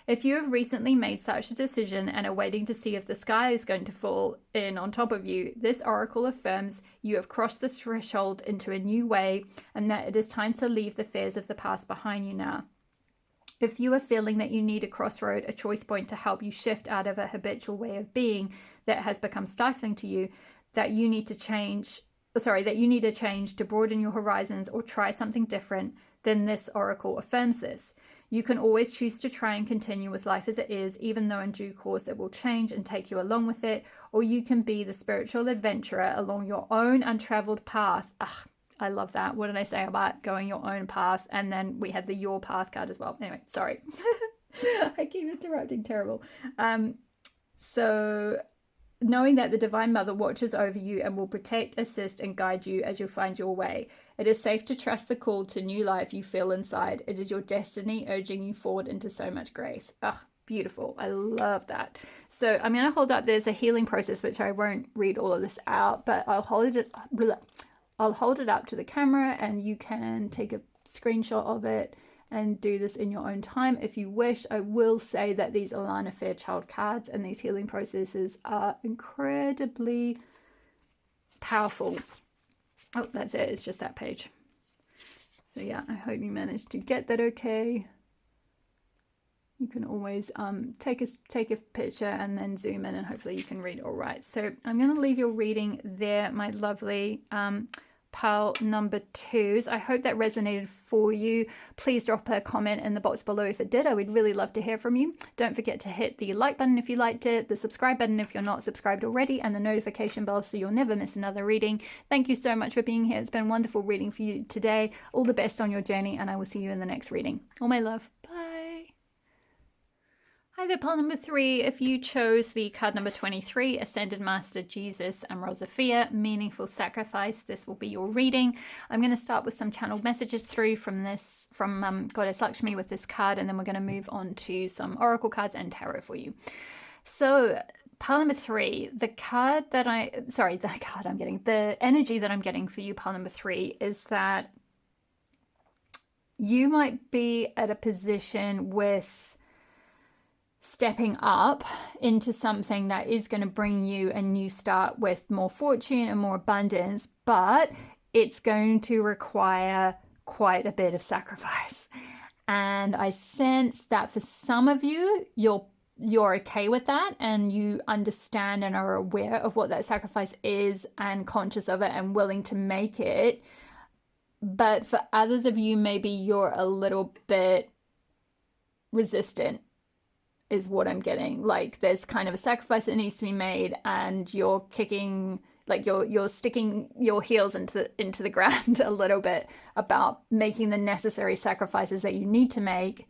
If you have recently made such a decision and are waiting to see if the sky is going to fall in on top of you, this oracle affirms you have crossed the threshold into a new way, and that it is time to leave the fears of the past behind you now. If you are feeling that you need a crossroad, a choice point to help you shift out of a habitual way of being that has become stifling to you, that you need a change to broaden your horizons or try something different, then this oracle affirms this. You can always choose to try and continue with life as it is, even though in due course it will change and take you along with it, or you can be the spiritual adventurer along your own untraveled path. I love that. What did I say about going your own path? And then we had the your path card as well. Anyway, sorry. I keep interrupting. Terrible. So knowing that the Divine Mother watches over you and will protect, assist, and guide you as you find your way. It is safe to trust the call to new life you feel inside. It is your destiny urging you forward into so much grace. Ugh, beautiful. I love that. So I'm going to hold up, there's a healing process, which I won't read all of this out, but I'll hold it up to the camera and you can take a screenshot of it and do this in your own time if you wish. I will say that these Alana Fairchild cards and these healing processes are incredibly powerful. Oh, that's it. It's just that page. So yeah, I hope you managed to get that okay. You can always take a picture and then zoom in and hopefully you can read all right. So I'm going to leave your reading there, my lovely pile number 2s. I hope that resonated for you. Please drop a comment in the box below if it did. I would really love to hear from you. Don't forget to hit the like button if you liked it, the subscribe button if you're not subscribed already, and the notification bell so you'll never miss another reading. Thank you so much for being here. It's been wonderful reading for you today. All the best on your journey, and I will see you in the next reading. All my love. Bye. Hi there, pile number 3. If you chose the card number 23, Ascended Master Jesus and Rosafia, Meaningful Sacrifice, this will be your reading. I'm going to start with some channeled messages through from Goddess Lakshmi with this card, and then we're going to move on to some oracle cards and tarot for you. So pile number 3, the energy that I'm getting for you, pile number 3, is that you might be at a position with stepping up into something that is going to bring you a new start with more fortune and more abundance, but it's going to require quite a bit of sacrifice. And I sense that for some of you, you're okay with that and you understand and are aware of what that sacrifice is and conscious of it and willing to make it. But for others of you, maybe you're a little bit resistant, is what I'm getting. Like there's kind of a sacrifice that needs to be made and you're kicking, like you're sticking your heels into the ground a little bit about making the necessary sacrifices that you need to make,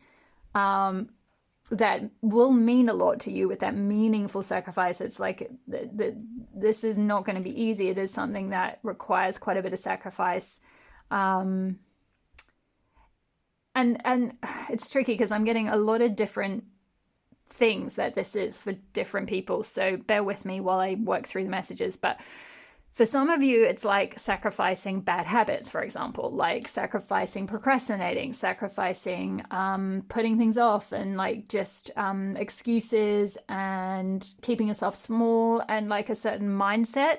that will mean a lot to you with that meaningful sacrifice. It's like this is not going to be easy. It is something that requires quite a bit of sacrifice. And it's tricky because I'm getting a lot of different things that this is for different people, so bear with me while I work through the messages. But for some of you, it's like sacrificing bad habits, for example, like sacrificing procrastinating, sacrificing putting things off, and like just excuses and keeping yourself small and like a certain mindset.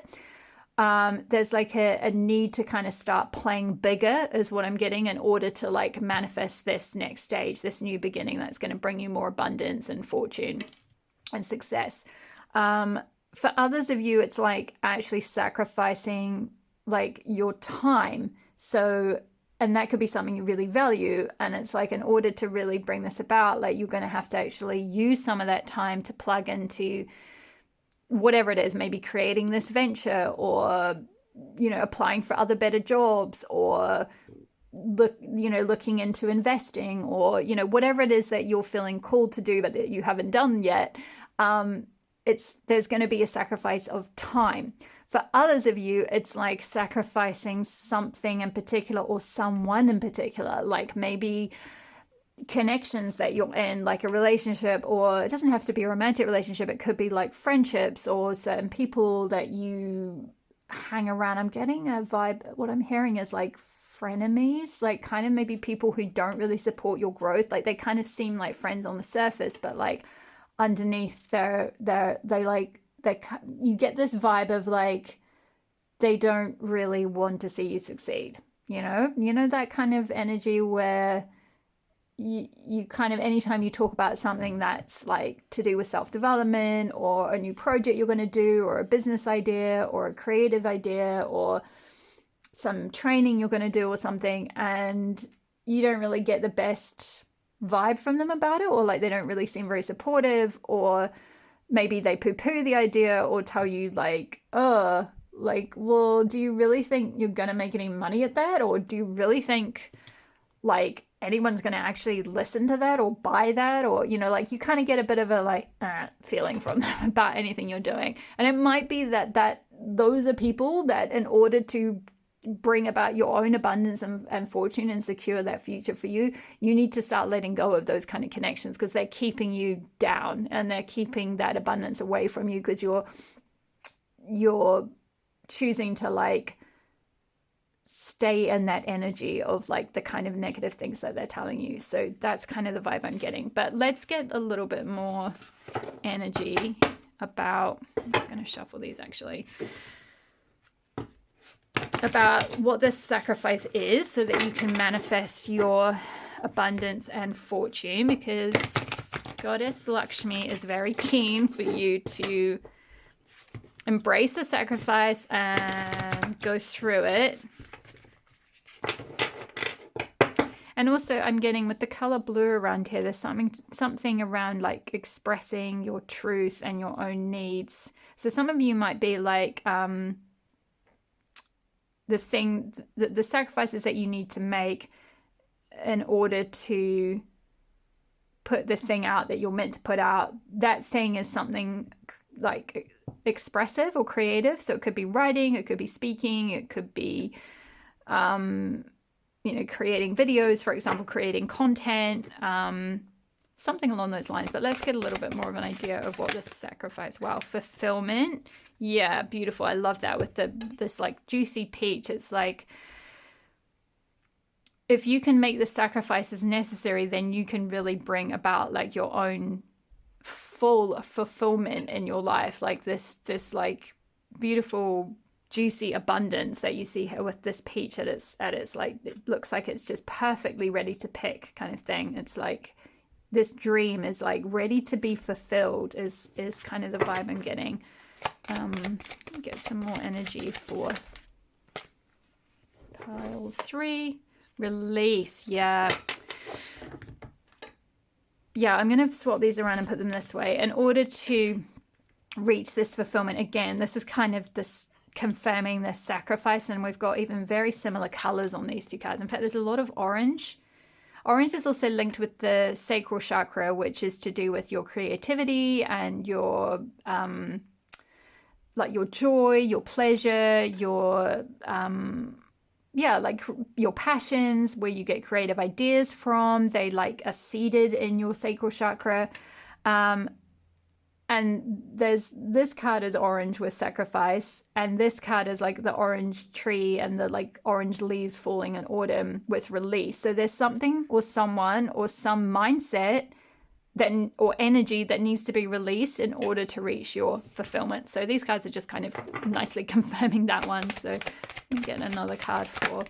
There's like a need to kind of start playing bigger is what I'm getting in order to like manifest this next stage, this new beginning that's going to bring you more abundance and fortune and success. For others of you, it's like actually sacrificing like your time. So, and that could be something you really value. And it's like in order to really bring this about, like you're going to have to actually use some of that time to plug into whatever it is, maybe creating this venture or, applying for other better jobs or looking into investing or, whatever it is that you're feeling called to do, but that you haven't done yet. There's going to be a sacrifice of time. For others of you, it's like sacrificing something in particular or someone in particular, like maybe connections that you're in, like a relationship, or it doesn't have to be a romantic relationship. It could be like friendships or certain people that you hang around. I'm getting a vibe. What I'm hearing is like frenemies, like kind of maybe people who don't really support your growth. Like they kind of seem like friends on the surface, but like underneath you get this vibe of like they don't really want to see you succeed. That kind of energy where you kind of, anytime you talk about something that's like to do with self-development or a new project you're going to do or a business idea or a creative idea or some training you're going to do or something, and you don't really get the best vibe from them about it, or like they don't really seem very supportive, or maybe they poo-poo the idea or tell you like, oh, Like, well, do you really think you're going to make any money at that? Or do you really think like anyone's going to actually listen to that or buy that? Or, you know, like you kind of get a bit of a like feeling from them about anything you're doing. And it might be that those are people that in order to bring about your own abundance and fortune and secure that future for you, you need to start letting go of those kind of connections because they're keeping you down and they're keeping that abundance away from you because you're choosing to like stay in that energy of like the kind of negative things that they're telling you. So that's kind of the vibe I'm getting. But let's get a little bit more energy about, I'm just going to shuffle these actually, about what this sacrifice is so that you can manifest your abundance and fortune, because Goddess Lakshmi is very keen for you to embrace the sacrifice and go through it. And also I'm getting with the color blue around here, there's something around like expressing your truth and your own needs. So some of you might be like the sacrifices that you need to make in order to put the thing out that you're meant to put out. That thing is something like expressive or creative. So it could be writing, it could be speaking, it could be you know, creating videos, for example, creating content, something along those lines. But let's get a little bit more of an idea of what this sacrifice, wow, fulfillment. Yeah, beautiful. I love that with this like juicy peach. It's like, if you can make the sacrifices necessary, then you can really bring about like your own full fulfillment in your life. Like this like beautiful juicy abundance that you see here with this peach at its like, it looks like it's just perfectly ready to pick kind of thing. It's like this dream is like ready to be fulfilled is kind of the vibe I'm getting. Get some more energy for pile 3. Release. Yeah, I'm gonna swap these around and put them this way in order to reach this fulfillment. Again, this is kind of this confirming this sacrifice, and we've got even very similar colors on these two cards. In fact, there's a lot of orange. Orange is also linked with the sacral chakra, which is to do with your creativity and your like your joy, your pleasure, your like your passions, where you get creative ideas from. They like are seated in your sacral chakra. And this card is orange with sacrifice, and this card is like the orange tree and the like orange leaves falling in autumn with release. So there's something or someone or some mindset that or energy that needs to be released in order to reach your fulfillment. So these cards are just kind of nicely confirming that one. So let me get another card for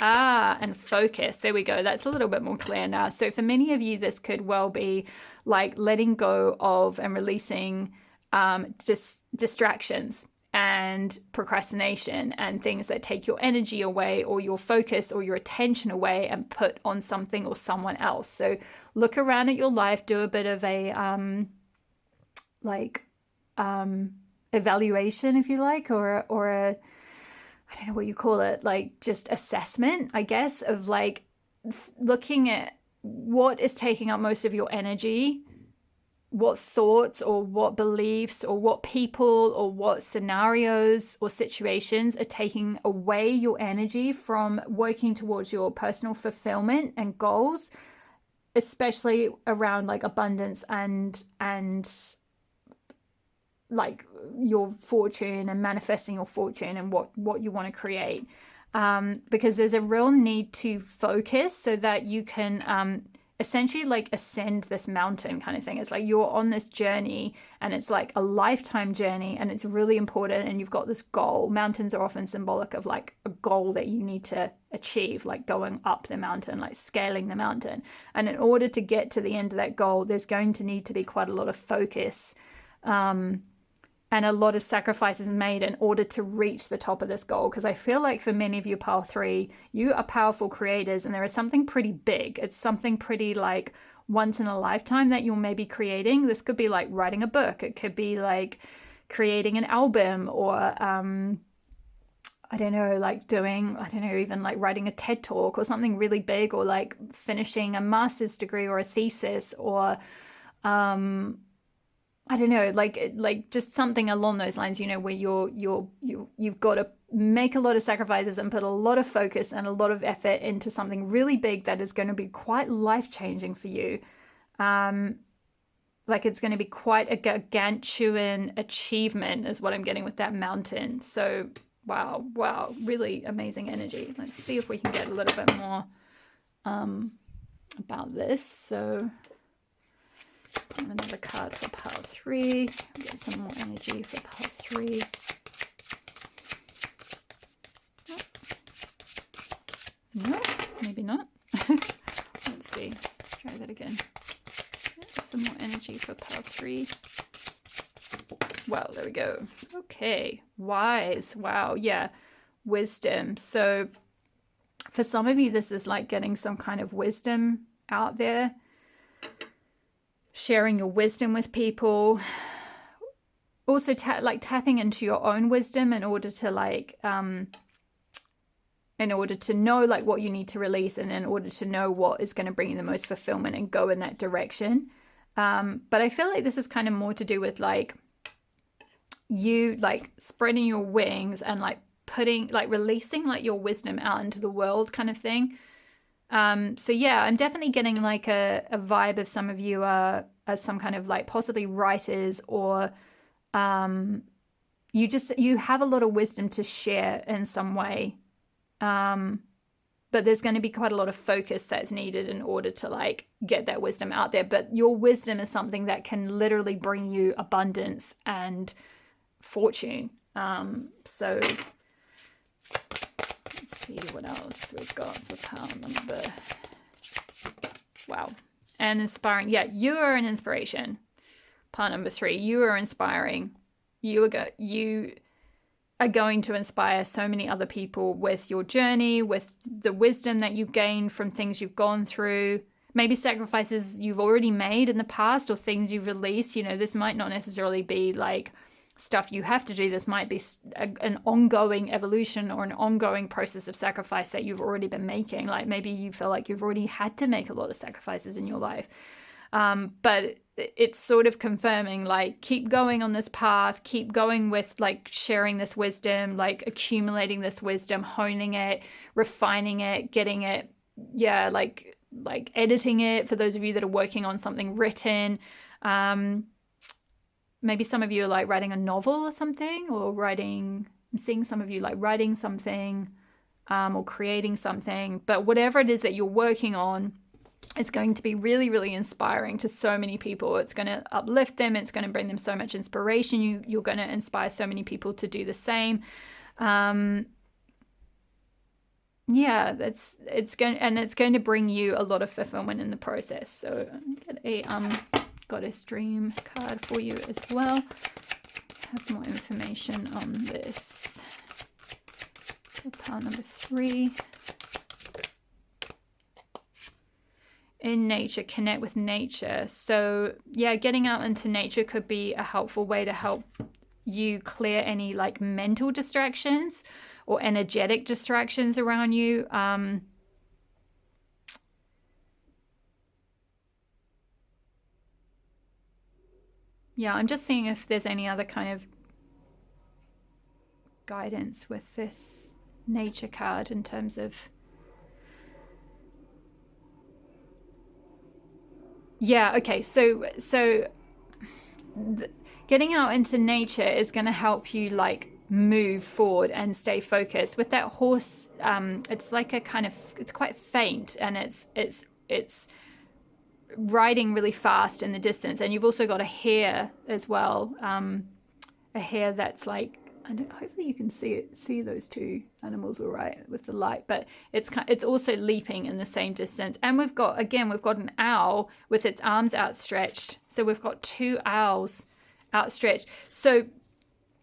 and focus. There we go. That's a little bit more clear now. So for many of you, this could well be like letting go of and releasing distractions and procrastination and things that take your energy away or your focus or your attention away and put on something or someone else. So look around at your life, do a bit of a evaluation, if you like, or a, I don't know what you call it, like just assessment, I guess, of like looking at what is taking up most of your energy, what thoughts or what beliefs or what people or what scenarios or situations are taking away your energy from working towards your personal fulfillment and goals, especially around like abundance and like your fortune and manifesting your fortune and what you want to create. Because there's a real need to focus so that you can essentially like ascend this mountain kind of thing. It's like you're on this journey and it's like a lifetime journey and it's really important, and you've got this goal. Mountains are often symbolic of like a goal that you need to achieve, like going up the mountain, like scaling the mountain. And in order to get to the end of that goal, there's going to need to be quite a lot of focus and a lot of sacrifices made in order to reach the top of this goal. Because I feel like for many of you, pile 3, you are powerful creators, and there is something pretty big. It's something pretty like once in a lifetime that you're maybe creating. This could be like writing a book. It could be like creating an album, or I don't know, like doing, I don't know, even like writing a TED talk or something really big, or like finishing a master's degree or a thesis, or I don't know, like just something along those lines, you know, where you've got to make a lot of sacrifices and put a lot of focus and a lot of effort into something really big that is going to be quite life-changing for you. Like it's going to be quite a gargantuan achievement is what I'm getting with that mountain. So wow, really amazing energy. Let's see if we can get a little bit more about this. So another card for pile 3. Get some more energy for pile 3. No, maybe not. Let's see. Let's try that again. Some more energy for pile 3. Well, there we go. Okay, wise. Wow, yeah, wisdom. So for some of you, this is like getting some kind of wisdom out there, sharing your wisdom with people. Also, tapping into your own wisdom in order to know like what you need to release, and in order to know what is going to bring you the most fulfillment and go in that direction. But I feel like this is kind of more to do with like you like spreading your wings and like releasing like your wisdom out into the world kind of thing. So yeah, I'm definitely getting like a vibe of some of you are some kind of like possibly writers, or you have a lot of wisdom to share in some way. But there's going to be quite a lot of focus that's needed in order to like get that wisdom out there. But your wisdom is something that can literally bring you abundance and fortune. So let's see what else we've got for pile number. Wow. And inspiring. Yeah, you are an inspiration. Pile number 3. You are inspiring. You are going to inspire so many other people with your journey, with the wisdom that you've gained from things you've gone through, maybe sacrifices you've already made in the past, or things you've released. You know, this might not necessarily be like stuff you have to do. This might be an ongoing evolution or an ongoing process of sacrifice that you've already been making. Like maybe you feel like you've already had to make a lot of sacrifices in your life. But it's sort of confirming, like, keep going on this path, keep going with like sharing this wisdom, like accumulating this wisdom, honing it, refining it, getting it, yeah, like editing it for those of you that are working on something written. Maybe some of you are like writing a novel or something, or I'm seeing some of you like writing something, or creating something. But whatever it is that you're working on, it's going to be really, really inspiring to so many people. It's going to uplift them. It's going to bring them so much inspiration. You're going to inspire so many people to do the same. Yeah, it's going to bring you a lot of fulfillment in the process. So get a Goddess Dream card for you as well. Have more information on this. So pile number 3. In nature, connect with nature. So yeah, getting out into nature could be a helpful way to help you clear any like mental distractions or energetic distractions around you. Yeah, I'm just seeing if there's any other kind of guidance with this nature card in terms of, yeah, okay, so getting out into nature is going to help you like move forward and stay focused. With that horse, it's like a kind of, it's quite faint, and it's riding really fast in the distance. And you've also got a hare as well, a hare that's like, hopefully you can see those two animals all right with the light, but it's also leaping in the same distance. And we've got an owl with its arms outstretched. So we've got 2 owls outstretched. So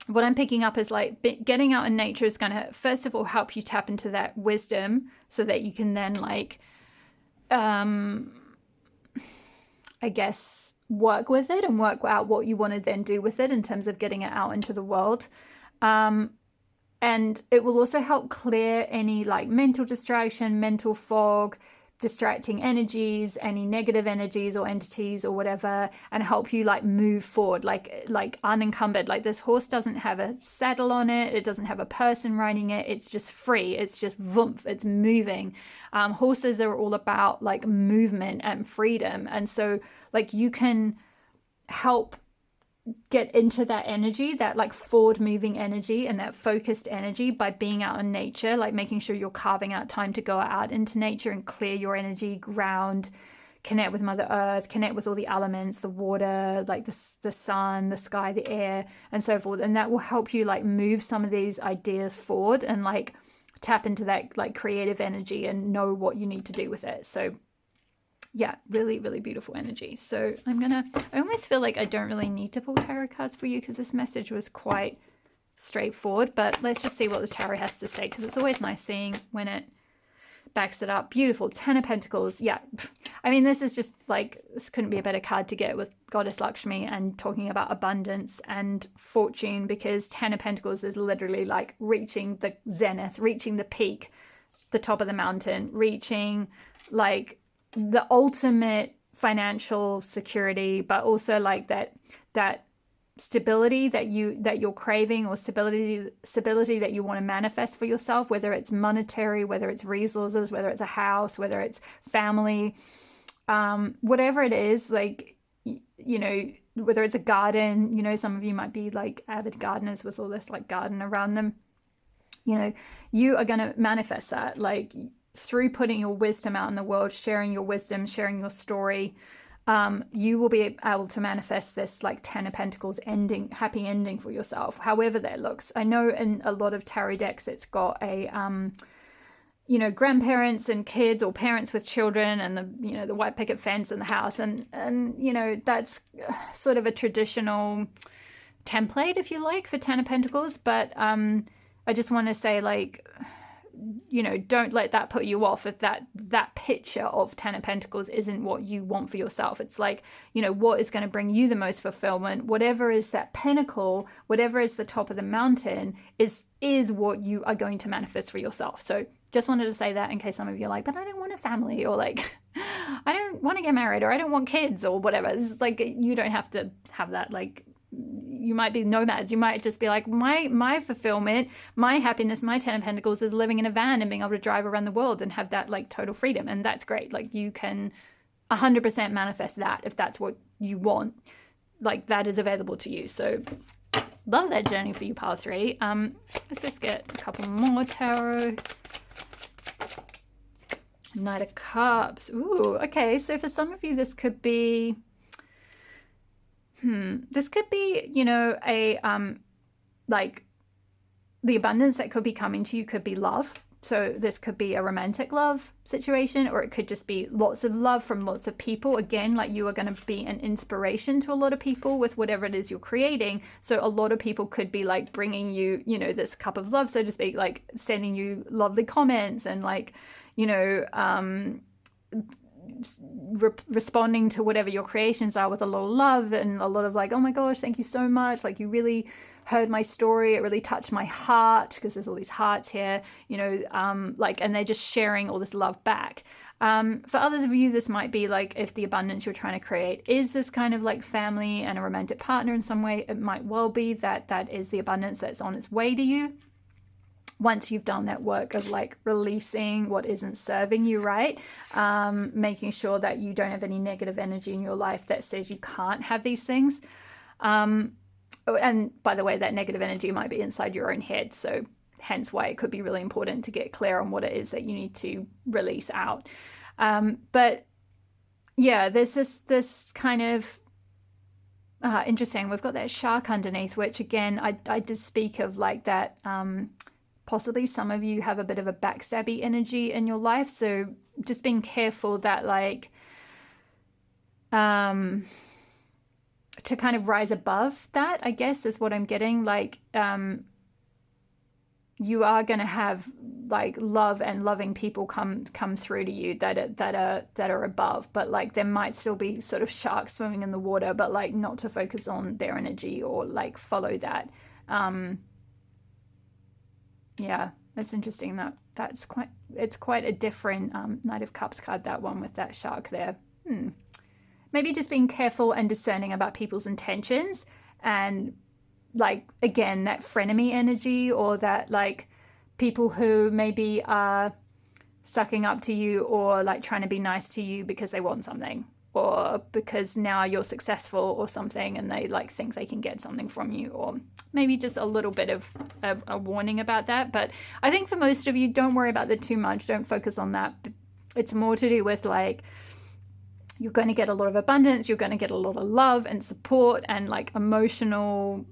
what I'm picking up is like getting out in nature is going to first of all help you tap into that wisdom, so that you can then like I guess work with it and work out what you want to then do with it in terms of getting it out into the world. And it will also help clear any like mental distraction, mental fog, distracting energies, any negative energies or entities or whatever, and help you like move forward, like unencumbered. Like this horse doesn't have a saddle on it, it doesn't have a person riding it, it's just free, it's just voomf, it's moving. Horses are all about like movement and freedom, and so like you can help get into that energy, that like forward moving energy and that focused energy by being out in nature, like making sure you're carving out time to go out into nature and clear your energy, ground, connect with Mother Earth, connect with all the elements, the water, like the sun, the sky, the air, and so forth. And that will help you like move some of these ideas forward and like tap into that like creative energy and know what you need to do with it. So yeah, really, really beautiful energy. So I almost feel like I don't really need to pull tarot cards for you because this message was quite straightforward, but let's just see what the tarot has to say, because it's always nice seeing when it backs it up. Beautiful. 10 of Pentacles. Yeah. I mean, this is just like, this couldn't be a better card to get with Goddess Lakshmi and talking about abundance and fortune, because 10 of Pentacles is literally like reaching the zenith, reaching the peak, the top of the mountain, reaching like the ultimate financial security, but also like that stability that you're craving, or stability that you want to manifest for yourself, whether it's monetary, whether it's resources, whether it's a house, whether it's family, whatever it is, like, you know, whether it's a garden, you know, some of you might be like avid gardeners with all this like garden around them, you know, you are going to manifest that like through putting your wisdom out in the world, sharing your wisdom, sharing your story. You will be able to manifest this like 10 of Pentacles ending, happy ending for yourself, however that looks. I know in a lot of tarot decks it's got a you know, grandparents and kids, or parents with children, and the, you know, the white picket fence in the house, and you know, that's sort of a traditional template, if you like, for 10 of Pentacles. But I just want to say, like, you know, don't let that put you off if that picture of 10 of Pentacles isn't what you want for yourself. It's like, you know, what is going to bring you the most fulfillment, whatever is that pinnacle, whatever is the top of the mountain, is what you are going to manifest for yourself. So just wanted to say that in case some of you are like, but I don't want a family, or like, I don't want to get married, or I don't want kids, or whatever. It's like, you don't have to have that. Like, you might be nomads. You might just be like, my fulfillment, my happiness, my 10 of Pentacles is living in a van and being able to drive around the world and have that like total freedom. And that's great. Like, you can 100% manifest that if that's what you want. Like, that is available to you. So love that journey for you, pile 3. Let's just get a couple more tarot. Knight of Cups. Ooh, okay. So for some of you, this could be this could be, you know, a like the abundance that could be coming to you could be love. So this could be a romantic love situation, or it could just be lots of love from lots of people. Again, like, you are going to be an inspiration to a lot of people with whatever it is you're creating. So a lot of people could be like bringing you, you know, this cup of love, so to speak, like sending you lovely comments and like, you know, responding to whatever your creations are with a lot of love and a lot of like, oh my gosh, thank you so much, like, you really heard my story, it really touched my heart, because there's all these hearts here, you know, like, and they're just sharing all this love back. For others of you, this might be like, if the abundance you're trying to create is this kind of like family and a romantic partner in some way, it might well be that that is the abundance that's on its way to you once you've done that work of like releasing what isn't serving you, right? Making sure that you don't have any negative energy in your life that says you can't have these things. And by the way, that negative energy might be inside your own head. So hence why it could be really important to get clear on what it is that you need to release out. But yeah, there's this kind of interesting. We've got that shark underneath, which again, I did speak of like that. Possibly some of you have a bit of a backstabby energy in your life. So just being careful that like, to kind of rise above that, I guess, is what I'm getting. Like, you are going to have like love and loving people come through to you that are above, but like there might still be sort of sharks swimming in the water, but like not to focus on their energy or like follow that. Yeah, that's interesting. It's quite a different Knight of Cups card, that one with that shark there. Maybe just being careful and discerning about people's intentions, and like again that frenemy energy, or that like people who maybe are sucking up to you or like trying to be nice to you because they want something, or because now you're successful or something and they like think they can get something from you, or maybe just a little bit of a warning about that. But I think for most of you, don't worry about that too much. Don't focus on that. It's more to do with like, you're going to get a lot of abundance, you're going to get a lot of love and support and like emotional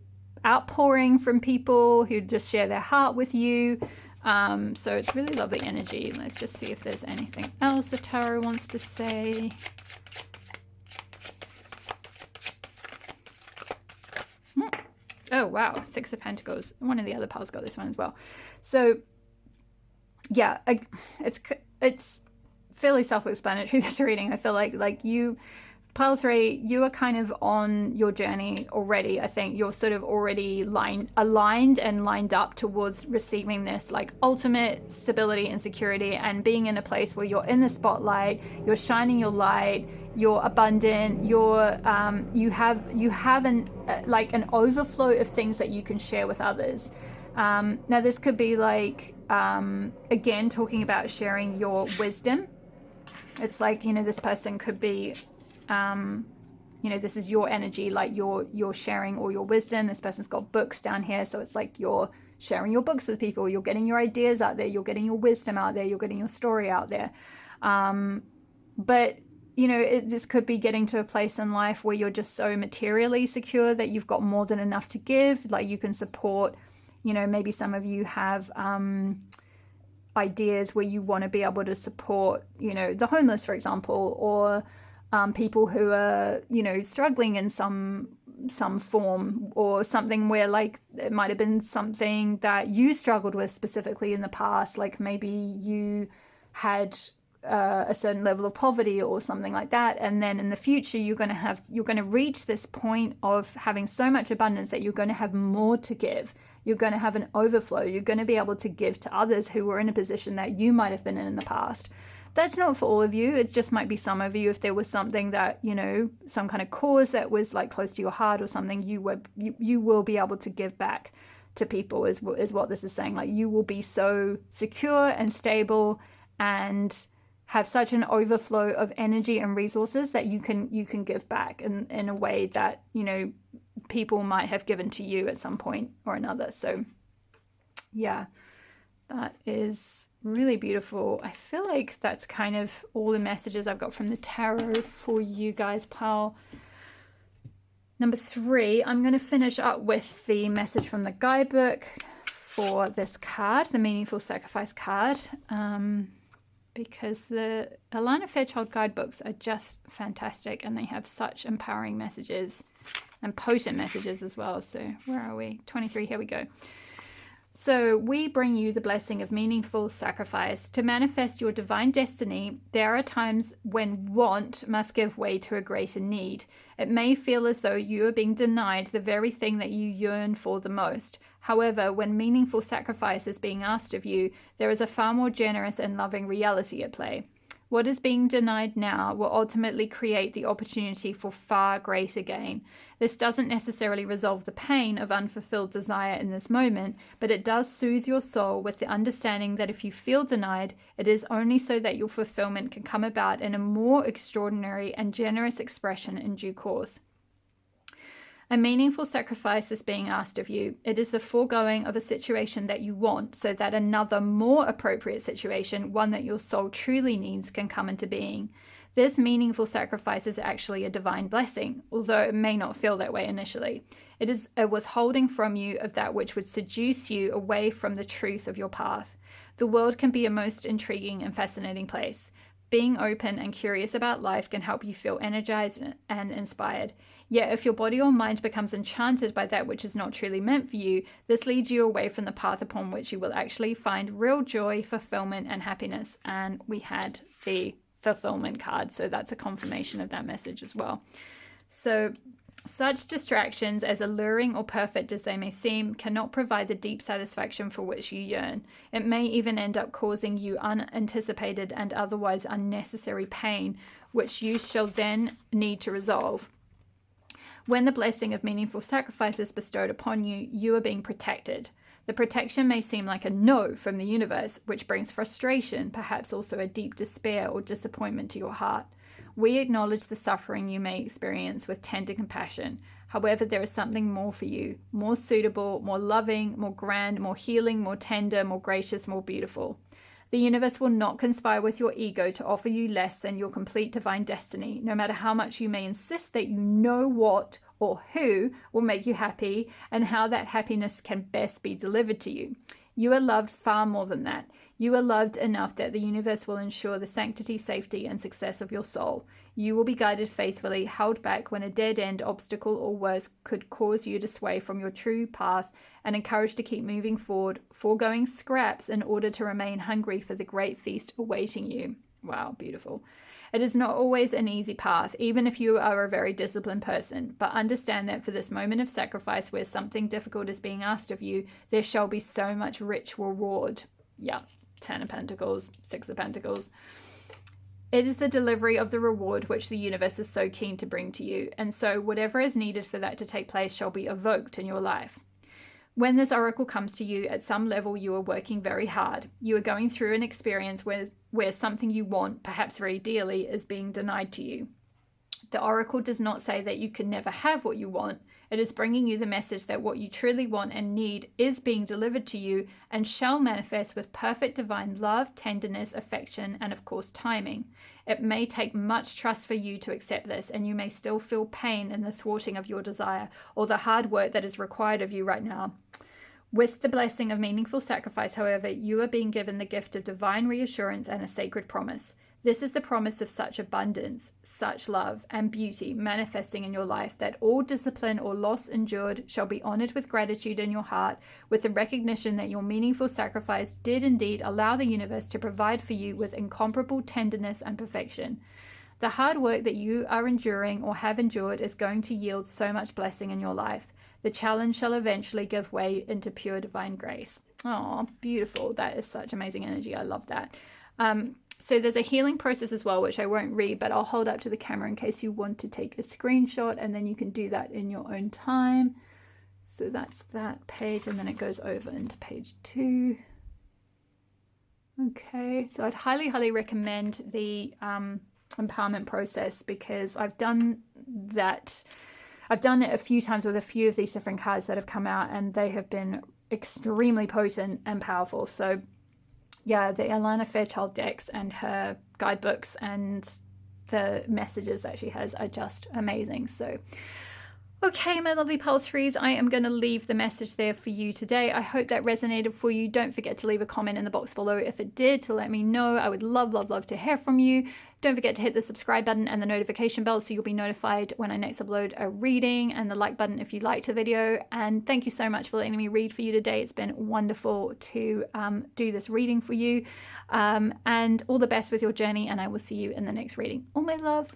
outpouring from people who just share their heart with you. So it's really lovely energy. Let's just see if there's anything else the tarot wants to say. Oh wow, Six of Pentacles. One of the other piles got this one as well. So yeah, it's fairly self-explanatory, this reading. I feel like you, pile 3, you are kind of on your journey already. I think you're sort of already aligned and lined up towards receiving this like ultimate stability and security, and being in a place where you're in the spotlight, you're shining your light, you're abundant, you have an overflow of things that you can share with others. Now this could be like again talking about sharing your wisdom. It's like, you know, this person could be you know, this is your energy, like you're sharing all your wisdom. This person's got books down here, so it's like you're sharing your books with people, you're getting your ideas out there, you're getting your wisdom out there, you're getting your story out there. But you know, this could be getting to a place in life where you're just so materially secure that you've got more than enough to give. Like you can support, you know, maybe some of you have ideas where you want to be able to support, you know, the homeless, for example, or people who are, you know, struggling in some form, or something where like it might have been something that you struggled with specifically in the past. Like maybe you had a certain level of poverty or something like that, and then in the future you're going to reach this point of having so much abundance that you're going to have more to give. You're going to have an overflow. You're going to be able to give to others who were in a position that you might have been in the past. That's not for all of you. It just might be some of you. If there was something that, you know, some kind of cause that was like close to your heart or something, you will be able to give back to people, is what this is saying. Like you will be so secure and stable and have such an overflow of energy and resources that you can give back in a way that, you know, people might have given to you at some point or another. So yeah, that is really beautiful. I feel like that's kind of all the messages I've got from the tarot for you guys, pal. Number 3, I'm going to finish up with the message from the guidebook for this card, the Meaningful Sacrifice card, because the Alana Fairchild guidebooks are just fantastic, and they have such empowering messages and potent messages as well. So where are we? 23, here we go. So we bring you the blessing of meaningful sacrifice. To manifest your divine destiny, there are times when want must give way to a greater need. It may feel as though you are being denied the very thing that you yearn for the most. However, when meaningful sacrifice is being asked of you, there is a far more generous and loving reality at play. What is being denied now will ultimately create the opportunity for far greater gain. This doesn't necessarily resolve the pain of unfulfilled desire in this moment, but it does soothe your soul with the understanding that if you feel denied, it is only so that your fulfillment can come about in a more extraordinary and generous expression in due course. A meaningful sacrifice is being asked of you. It is the foregoing of a situation that you want so that another more appropriate situation, one that your soul truly needs, can come into being. This meaningful sacrifice is actually a divine blessing, although it may not feel that way initially. It is a withholding from you of that which would seduce you away from the truth of your path. The world can be a most intriguing and fascinating place, Being open and curious about life can help you feel energized and inspired. Yet if your body or mind becomes enchanted by that which is not truly meant for you, this leads you away from the path upon which you will actually find real joy, fulfillment, and happiness. And we had the fulfillment card, so that's a confirmation of that message as well. So such distractions, as alluring or perfect as they may seem, cannot provide the deep satisfaction for which you yearn. It may even end up causing you unanticipated and otherwise unnecessary pain, which you shall then need to resolve. When the blessing of meaningful sacrifice is bestowed upon you, you are being protected. The protection may seem like a no from the universe, which brings frustration, perhaps also a deep despair or disappointment to your heart. We acknowledge the suffering you may experience with tender compassion. However, there is something more for you, more suitable, more loving, more grand, more healing, more tender, more gracious, more beautiful. The universe will not conspire with your ego to offer you less than your complete divine destiny, no matter how much you may insist that you know what or who will make you happy and how that happiness can best be delivered to you. You are loved far more than that. You are loved enough that the universe will ensure the sanctity, safety, and success of your soul. You will be guided faithfully, held back when a dead-end obstacle or worse could cause you to sway from your true path, and encouraged to keep moving forward, foregoing scraps in order to remain hungry for the great feast awaiting you. Wow, beautiful. It is not always an easy path, even if you are a very disciplined person, but understand that for this moment of sacrifice where something difficult is being asked of you, there shall be so much rich reward. Yeah, 10 of Pentacles, 6 of Pentacles. It is the delivery of the reward which the universe is so keen to bring to you, and so whatever is needed for that to take place shall be evoked in your life. When this oracle comes to you, at some level you are working very hard. You are going through an experience where something you want, perhaps very dearly, is being denied to you. The oracle does not say that you can never have what you want. It is bringing you the message that what you truly want and need is being delivered to you and shall manifest with perfect divine love, tenderness, affection, and of course timing. It may take much trust for you to accept this, and you may still feel pain in the thwarting of your desire or the hard work that is required of you right now. With the blessing of meaningful sacrifice, however, you are being given the gift of divine reassurance and a sacred promise. This is the promise of such abundance, such love and beauty manifesting in your life that all discipline or loss endured shall be honored with gratitude in your heart, with the recognition that your meaningful sacrifice did indeed allow the universe to provide for you with incomparable tenderness and perfection. The hard work that you are enduring or have endured is going to yield so much blessing in your life. The challenge shall eventually give way into pure divine grace. Oh, beautiful. That is such amazing energy. I love that. So there's a healing process as well, which I won't read, but I'll hold up to the camera in case you want to take a screenshot, and then you can do that in your own time. So that's that page, and then it goes over into page 2. Okay, so I'd highly, highly recommend the empowerment process, because I've done that. I've done it a few times with a few of these different cards that have come out, and they have been extremely potent and powerful. So yeah, the Alana Fairchild decks and her guidebooks and the messages that she has are just amazing. So okay, my lovely Pile 3s, I am going to leave the message there for you today. I hope that resonated for you. Don't forget to leave a comment in the box below if it did, to let me know. I would love, love, love to hear from you. Don't forget to hit the subscribe button and the notification bell so you'll be notified when I next upload a reading, and the like button if you liked the video. And thank you so much for letting me read for you today. It's been wonderful to do this reading for you. And all the best with your journey, and I will see you in the next reading. All my love.